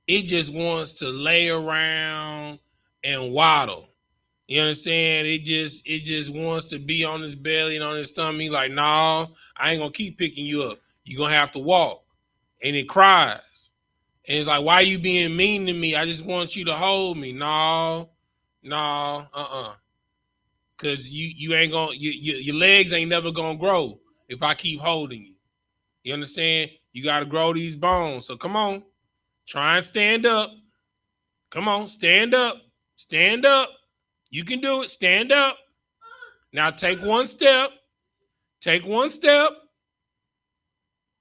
It just wants to lay around and waddle. You understand? It just wants to be on his belly and on his stomach. Like, nah, I ain't gonna keep picking you up. You're gonna have to walk. And it cries. And it's like, why you being mean to me? I just want you to hold me. No, Cause you ain't gonna your legs ain't never gonna grow if I keep holding you. You understand? You gotta grow these bones. So come on, try and stand up. Come on, stand up. Stand up. You can do it. Stand up. Now take one step. Take one step.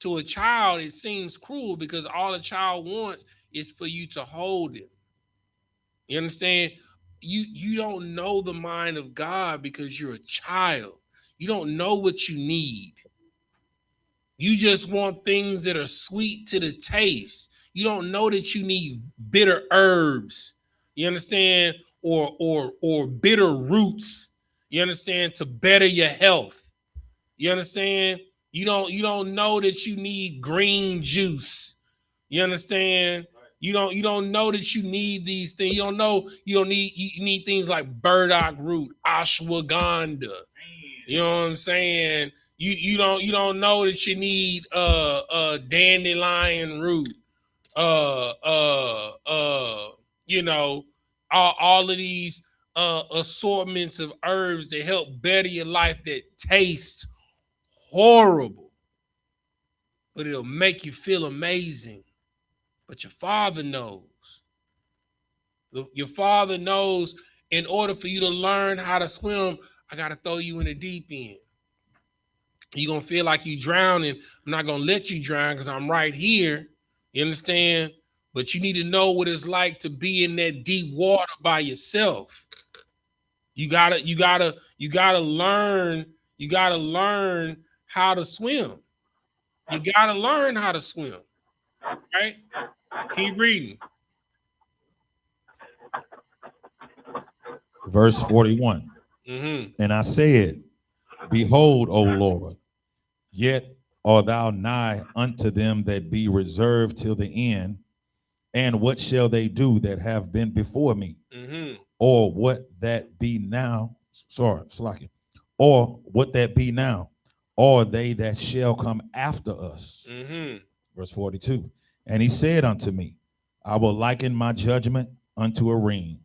To a child, it seems cruel because all a child wants is for you to hold him. You understand? You don't know the mind of God because you're a child. You don't know what you need. You just want things that are sweet to the taste. You don't know that you need bitter herbs. You understand? Or bitter roots. You understand? To better your health. You understand? You don't know that you need green juice. You understand? You don't know that you need these things. You don't know you need things like burdock root, ashwagandha. You know what I'm saying? You don't know that you need dandelion root, you know, all of these assortments of herbs that help better your life that taste horrible, but it'll make you feel amazing. But your father knows. Your father knows in order for you to learn how to swim, I got to throw you in the deep end. You're going to feel like you drowning. I'm not going to let you drown because I'm right here. You understand? But you need to know what it's like to be in that deep water by yourself. You gotta learn how to swim. You gotta learn how to swim. Right? Keep reading. Verse 41. And I said, Behold, O Lord, yet art thou nigh unto them that be reserved till the end. And what shall they do that have been before me? Or what that be now? Or what that be now? Or they that shall come after us? Verse 42. And he said unto me, I will liken my judgment unto a ring,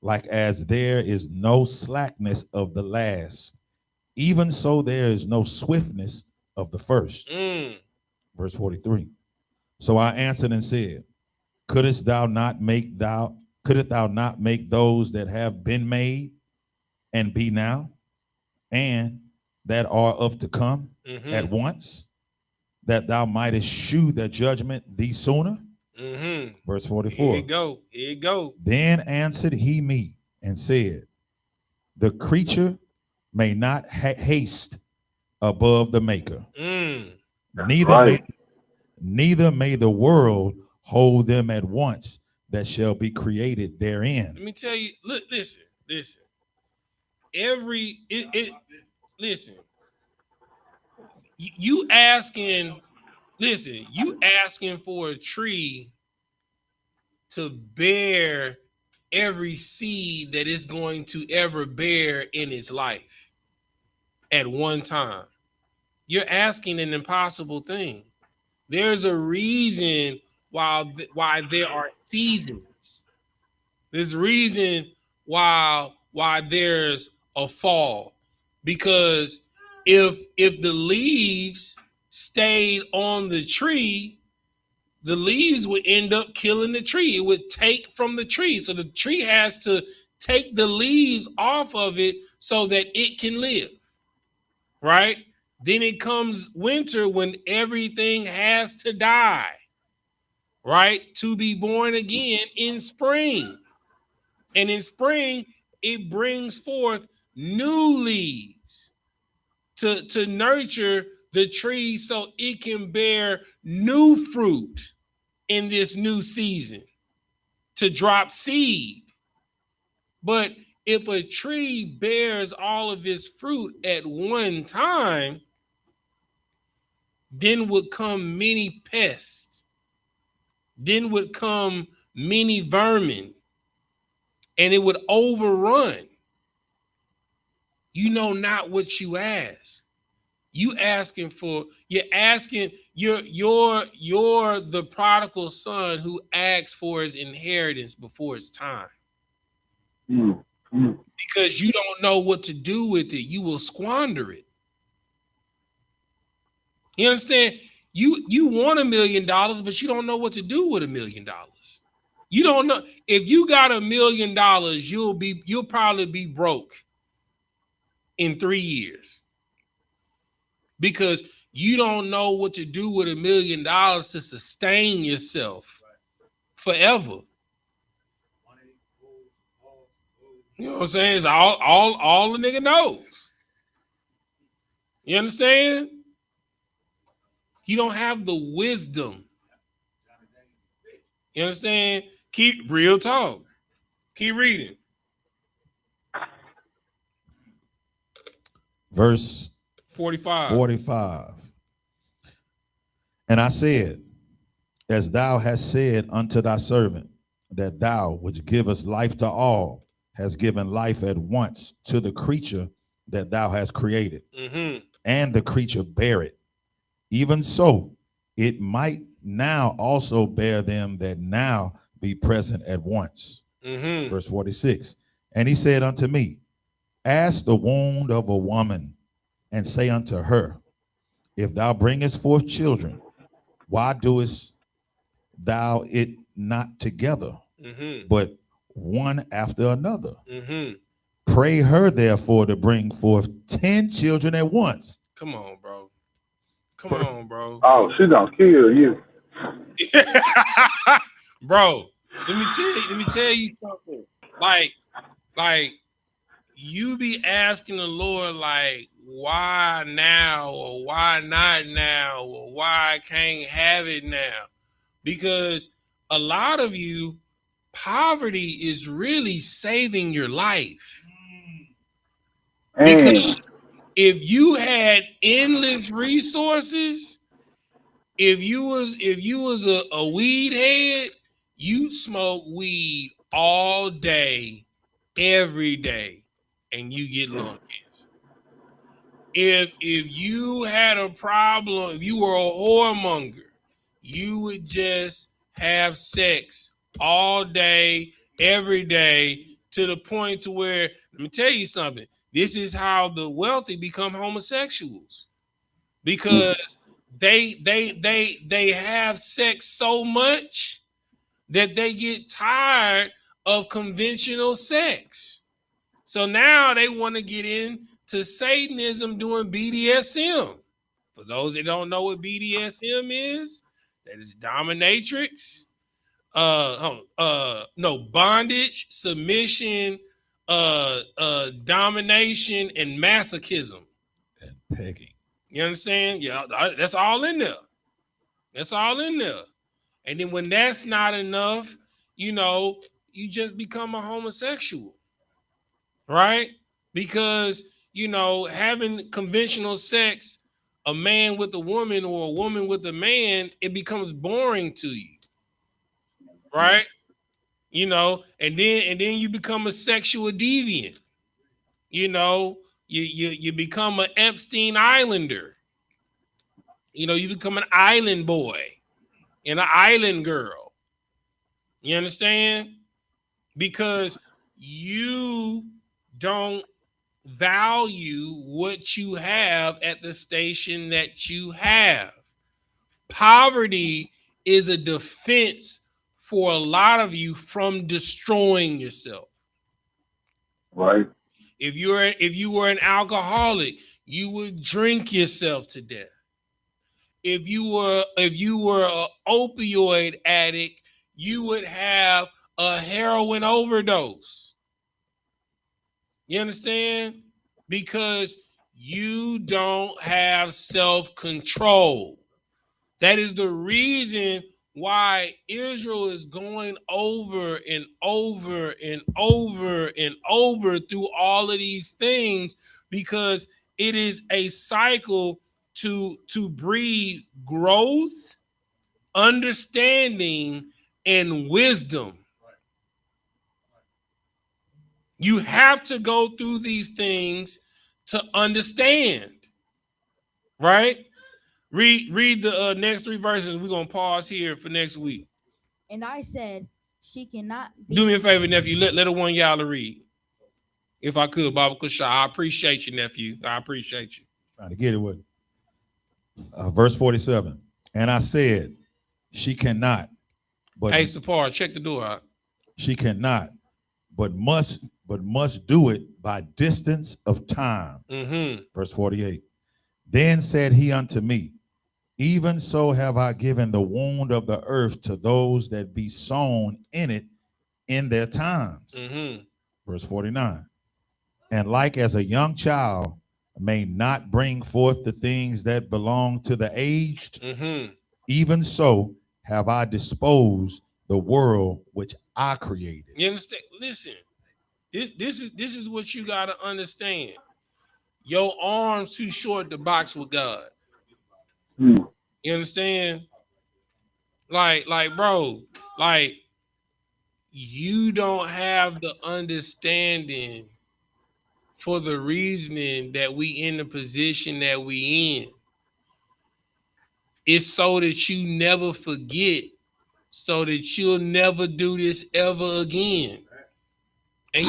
like as there is no slackness of the last, even so there is no swiftness of the first. Verse 43. So I answered and said, couldst thou not make those that have been made and be now, and that are of to come at once, that thou mightest shew their judgment thee sooner? Verse 44. Here you go. Then answered he me and said, the creature may not haste above the maker, neither may the world hold them at once that shall be created therein. Let me tell you, look, listen. Listen. You asking for a tree to bear every seed that it's going to ever bear in its life at one time. You're asking an impossible thing. There's a reason why there are seasons. There's a reason why there's a fall. because if the leaves stayed on the tree, the leaves would end up killing the tree. It would take from the tree. So the tree has to take the leaves off of it so that it can live, right? Then it comes winter when everything has to die, right? To be born again in spring. And in spring, it brings forth new leaves to nurture the tree so it can bear new fruit in this new season, to drop seed. But if a tree bears all of its fruit at one time, then would come many pests, then would come many vermin, and it would overrun. You know not what you ask. You're the prodigal son who asked for his inheritance before it's time. Because you don't know what to do with it. You will squander it. You understand? You want $1 million, but you don't know what to do with $1 million. You don't know. If you got $1 million, you'll probably be broke in 3 years. Because you don't know what to do with $1 million to sustain yourself forever. You know what I'm saying? It's all the nigga knows. You understand? You don't have the wisdom. You understand? Keep real talk. Keep reading. Verse 45. And I said, as thou hast said unto thy servant, that thou, which givest life to all, hast given life at once to the creature that thou hast created, and the creature bare it. Even so, it might now also bear them that now be present at once. Verse 46. And he said unto me, ask the wound of a woman, and say unto her, if thou bringest forth children, why doest thou it not together, but one after another? Pray her therefore to bring forth 10 children at once. Come on, bro. Come on, bro. Oh, she gonna kill you. Bro, let me tell you something. Like you be asking the Lord, like, why now, or why not now, or why I can't have it now? Because a lot of you, poverty is really saving your life. Because if you had endless resources, if you was a weed head, you smoke weed all day, every day, and you get lung cancer. If you had a problem, if you were a whoremonger, you would just have sex all day, every day, to the point to where, let me tell you something, this is how the wealthy become homosexuals, because they have sex so much that they get tired of conventional sex. So now they want to get into Satanism, doing BDSM. For those that don't know what BDSM is, that is dominatrix, bondage, submission, domination, and masochism. And pegging. You understand? Yeah, that's all in there. That's all in there. And then when that's not enough, you just become a homosexual, right? Because, having conventional sex, a man with a woman or a woman with a man, it becomes boring to you, right? And then you become a sexual deviant. You become an Epstein Islander. You become an island boy and an island girl. You understand? Because you don't value what you have at the station that you have. Poverty is a defense for a lot of you from destroying yourself. Right. If you were an alcoholic, you would drink yourself to death. If you were an opioid addict, you would have a heroin overdose. You understand? Because you don't have self-control. That is the reason why Israel is going over and over and over and over through all of these things, because it is a cycle to breed growth, understanding, and wisdom. You have to go through these things to understand, right? Read the next 3 verses. We're going to pause here for next week. And I said, she cannot be. Do me a favor, nephew. Let one y'all read. If I could, Baba Kusha. I appreciate you, nephew. I appreciate you. Trying to get it with verse 47. And I said, she cannot. But hey, Sapar, check the door out. She cannot, but must do it by distance of time. Verse 48. Then said he unto me, even so have I given the wound of the earth to those that be sown in it in their times. Verse 49. And like as a young child may not bring forth the things that belong to the aged, even so have I disposed the world which I created. You understand? Listen, this is what you gotta understand. Your arms too short to box with God. You understand? Like, bro, like, you don't have the understanding for the reasoning that we in the position that we in. It's so that you never forget, so that you'll never do this ever again. And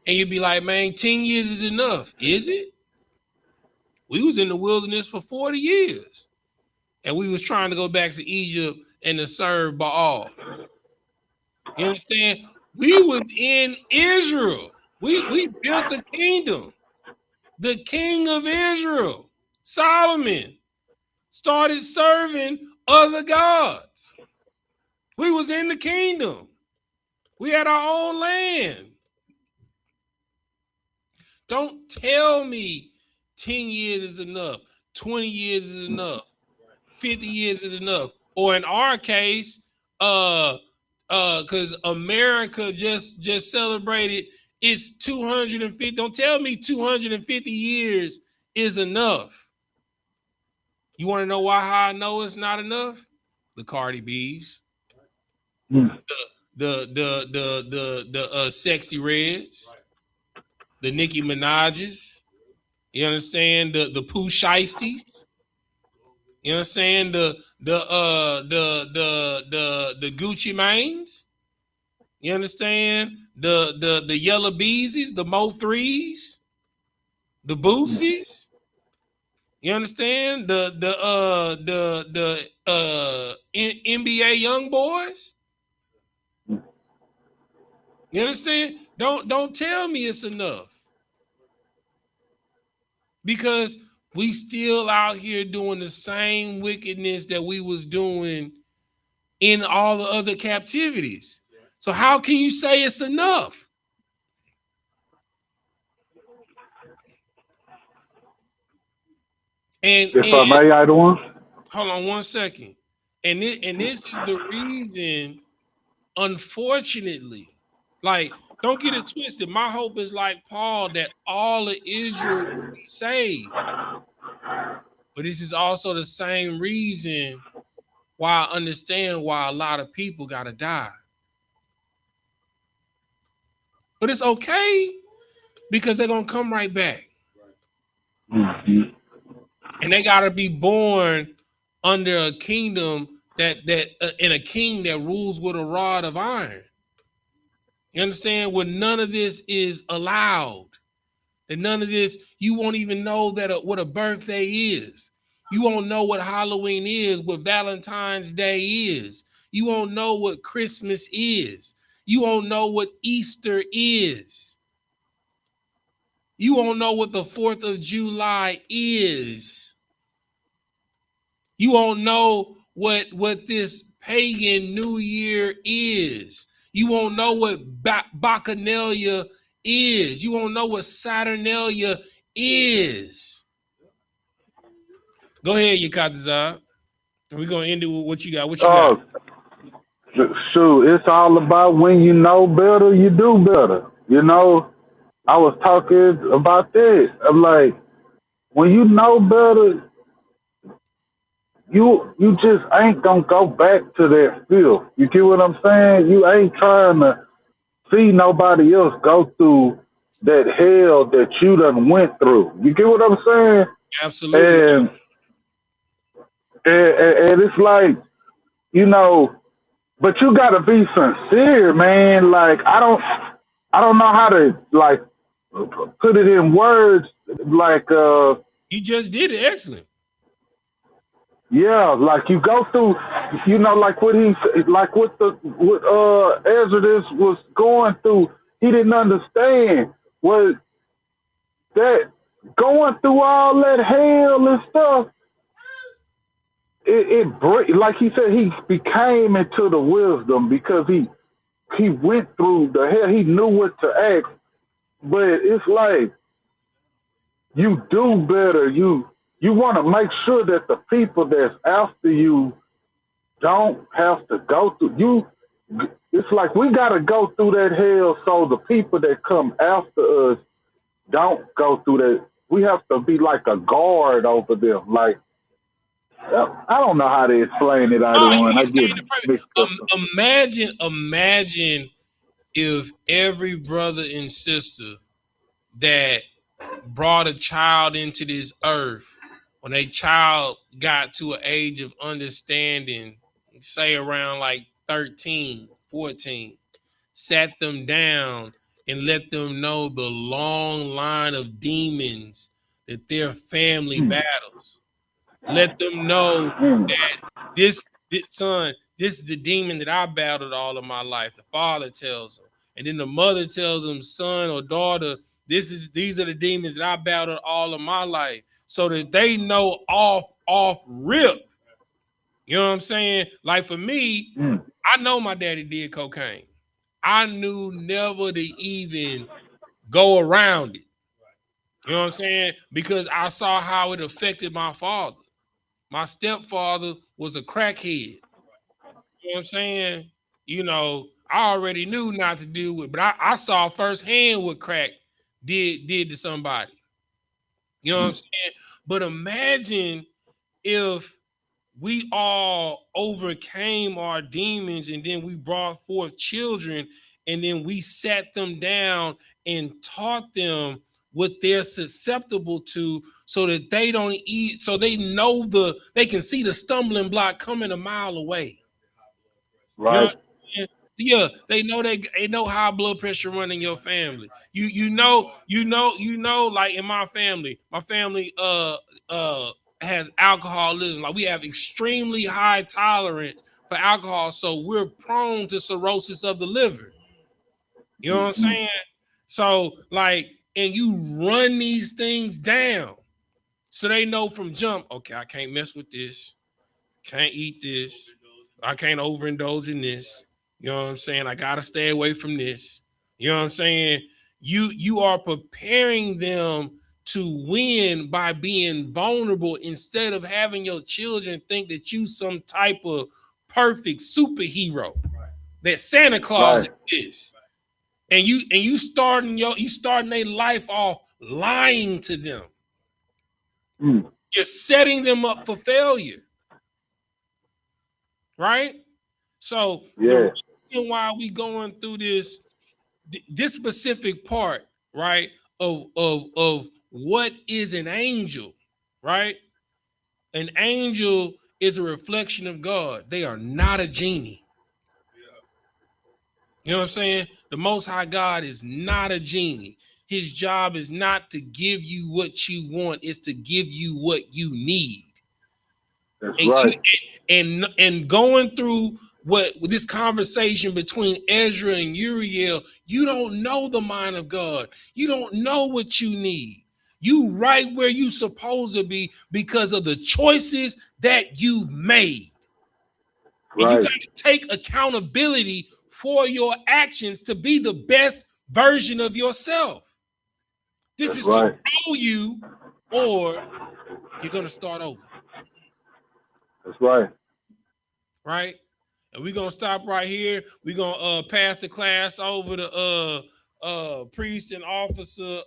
you be like, man, 10 years is enough. Is it? We was in the wilderness for 40 years. And we was trying to go back to Egypt and to serve Baal. You understand? We was in Israel. We built the kingdom. The king of Israel, Solomon, started serving other gods. We was in the kingdom. We had our own land. Don't tell me 10 years is enough, 20 years is enough, 50 years is enough. Or in our case, because America just celebrated its 250. Don't tell me 250 years is enough. You want to know why? How I know it's not enough? The Cardi B's, the Sexy Reds, the Nicki Minaj's. You understand? The Pooh Shiesties. You understand? The Gucci Manes. You understand? The Yellow Beezies, the Mo 3s, the Boosies. You understand? The NBA young boys. You understand? Don't tell me it's enough. Because we still out here doing the same wickedness that we was doing in all the other captivities. So how can you say it's enough? And if I may, I don't. Hold on 1 second. And this is the reason, unfortunately, like, don't get it twisted. My hope is like Paul, that all of Israel will be saved. But this is also the same reason why I understand why a lot of people gotta die. But it's okay, because they're gonna come right back. And they gotta be born under a kingdom that in a king that rules with a rod of iron. You understand? Where none of this is allowed. That none of this, you won't even know that what a birthday is. You won't know what Halloween is, what Valentine's Day is. You won't know what Christmas is. You won't know what Easter is. You won't know what the 4th of July is. You won't know what this pagan New Year is. You won't know what Bacchanalia is. You won't know what Saturnalia is. Go ahead, Yakatazar. We're going to end it with what you got. What you got? Shoot, it's all about when you know better, you do better. You know, I was talking about this. I'm like, when you know better, you just ain't gonna go back to that filth. You get what I'm saying? You ain't trying to see nobody else go through that hell that you done went through. You get what I'm saying? Absolutely. And it's like, you know, but you gotta be sincere, man. Like I don't know how to like put it in words. Like you just did it. Excellent. Yeah, like you go through, you know, like what Ezra was going through. He didn't understand was that going through all that hell and stuff. Like he said, he became into the wisdom because he went through the hell. He knew what to ask, but it's like you do better. You want to make sure that the people that's after you don't have to go through you. It's like we got to go through that hell so the people that come after us don't go through that. We have to be like a guard over them. Like, I don't know how to explain it. I get imagine if every brother and sister that brought a child into this earth, when a child got to an age of understanding, say around like 13, 14, sat them down and let them know the long line of demons that their family battles. Let them know that this son, this is the demon that I battled all of my life. The father tells them. And then the mother tells them, son or daughter, these are the demons that I battled all of my life. So that they know off rip. You know what I'm saying? Like for me, I know my daddy did cocaine. I knew never to even go around it. You know what I'm saying? Because I saw how it affected my father. My stepfather was a crackhead. You know what I'm saying? You know, I already knew not to do it, but I saw firsthand what crack did to somebody. You know what I'm saying? But imagine if we all overcame our demons and then we brought forth children and then we sat them down and taught them what they're susceptible to so that they don't eat, so they know they can see the stumbling block coming a mile away. Right. Yeah, they know high blood pressure run in your family. You know, like in my family has alcoholism. Like we have extremely high tolerance for alcohol, so we're prone to cirrhosis of the liver. You know what I'm saying? So like, and you run these things down so they know from jump, okay, I can't mess with this, can't eat this, I can't overindulge in this. You know what I'm saying? I gotta stay away from this. You know what I'm saying? You are preparing them to win by being vulnerable instead of having your children think that you some type of perfect superhero, that Santa Claus is. And you starting their life off lying to them. You're setting them up for failure. Right? So the reason why we going through this specific part, right, of what is an angel, right? An angel is a reflection of God. They are not a genie. You know what I'm saying? The Most High God is not a genie. His job is not to give you what you want, it's to give you what you need. That's right. And going through what with this conversation between Ezra and Uriel, you don't know the mind of God. You don't know what you need. You right where you supposed to be because of the choices that you've made. And you got to take accountability for your actions to be the best version of yourself. This is to grow you, or you're going to start over. That's right. Right? And we're going to stop right here. We're going to pass the class over to Priest and Officer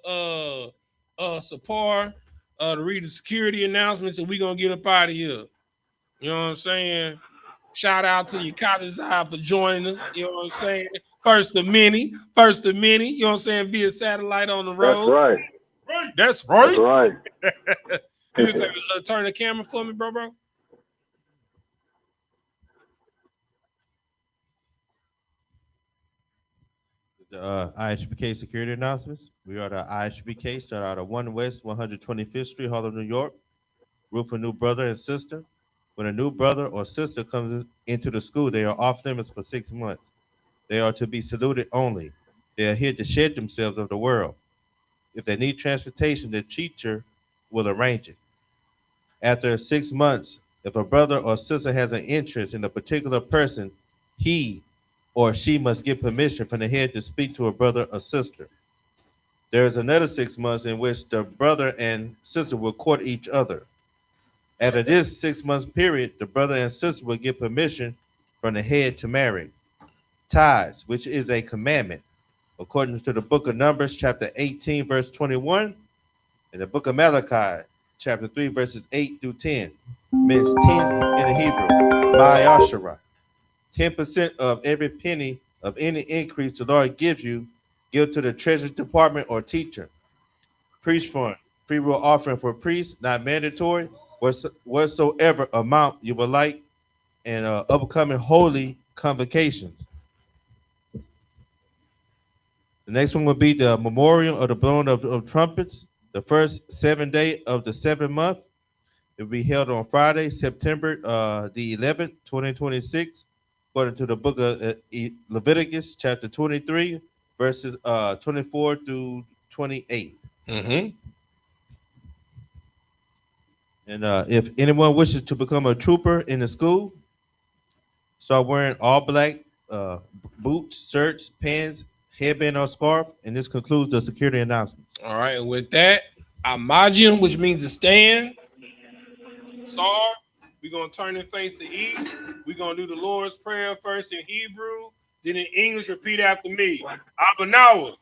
Sapar to read the security announcements, and we're going to get up out of here. You know what I'm saying? Shout out to you, Kazazai, for joining us. You know what I'm saying? First of many. You know what I'm saying? Via satellite on the road. That's right. That's right. That's right. You turn the camera for me, bro. The I.S.U.P.K security announcements. We are the I.S.U.P.K, start out at 1 West 125th Street, Harlem, New York. Root for new brother and sister. When a new brother or sister comes into the school, they are off limits for 6 months. They are to be saluted only. They are here to shed themselves of the world. If they need transportation, the teacher will arrange it. After 6 months, if a brother or sister has an interest in a particular person, he or she must get permission from the head to speak to a brother or sister. There is another 6 months in which the brother and sister will court each other. After this 6 month period, the brother and sister will get permission from the head to marry. Tithes, which is a commandment, according to the book of Numbers, chapter 18, verse 21, and the book of Malachi, chapter 3, verses 8 through 10, means 10 in the Hebrew, Ma'ashara. 10% of every penny of any increase the Lord gives you, give to the treasury department or teacher. Priest fund, free will offering for priests, not mandatory, whatsoever amount you would like, and upcoming holy convocations. The next one will be the memorial of the blowing of trumpets, the first 7th day of the 7th month. It will be held on Friday, September the 11th, 2026, according to the book of Leviticus, chapter 23, verses 24 through 28. Mm-hmm. And if anyone wishes to become a trooper in the school, start wearing all black boots, shirts, pants, headband, or scarf. And this concludes the security announcements. All right, and with that, Amajium, which means to stand. Sar, we're going to turn and face the east. We're going to do the Lord's Prayer first in Hebrew, then in English. Repeat after me. Abanawa.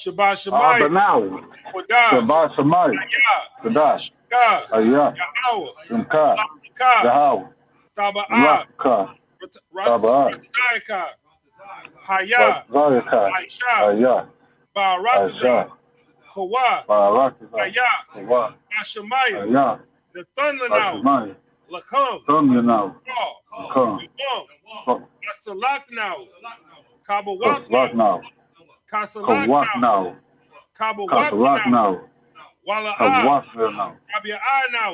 Shabbat Shemayim. Abanawa. Kodash. Shabbat Shemayim. Kodash. I.S.U.P.K. Yahweh. Yahweh. Taba'ah. Taba'ah. Hayah. Aisha. Barakazah. Kawah. Hayah. Hashemayim. The thunder now. Lakam. Kasalak now. Kabawak now. Kasalak now. Kabawak now. Wala'ah. Kabia'ah now.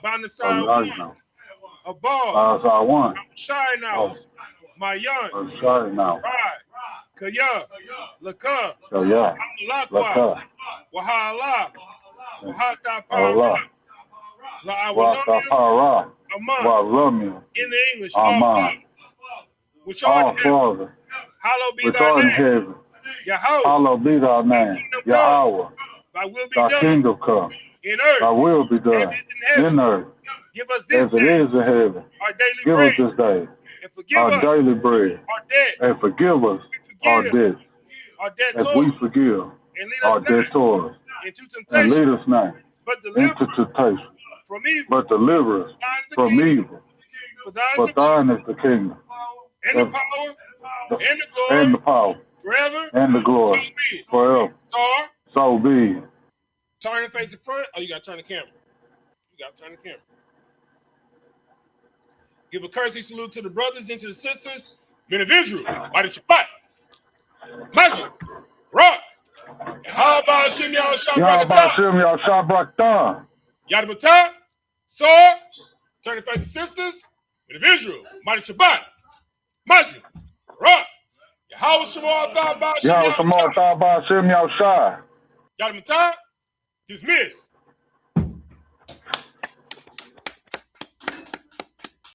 Banasai now. Abal. Shai now. Mayan. Right. Kaya. Laka. Amalakwa. Wahala. Wahata Para. Aman. In the English. Aman. Which art in heaven. Hallowed be thy name. Yahweh. Hallowed be thy name. Yahweh. Thy will be Thy done. kingdom come. In earth. Thy will be done. In earth. Give us this as it day is in heaven. our daily Give bread. us this day And forgive our us daily bread. our debts. And forgive us our debts Our debt as toward we us. forgive And lead our us not debtors. into And temptation. lead us not But deliver into us temptation, from evil. but deliver us Thine is the from kingdom. evil. For thine is For the thine is the kingdom, and the power and the glory and the power, forever. and the So glory be it. forever. Star, So be it. turn and face the front. Oh, you got to turn the camera. You got to turn the camera. Give a courtesy salute to the brothers and to the sisters. Men of Israel, by the Shabbat. Magic. Rock. How about Shim Yahweh Shah Yahweh Bashim Yahweh Shah Brakatan. Yadamata, sword, turning face the sisters, and of Israel, mighty Shabbat, Maji, Rock, Yahweh Shemar Thah Bashim Yahweh Yahweh Shemar Thah Bashim Yahweh Shah. Yadamata, dismiss.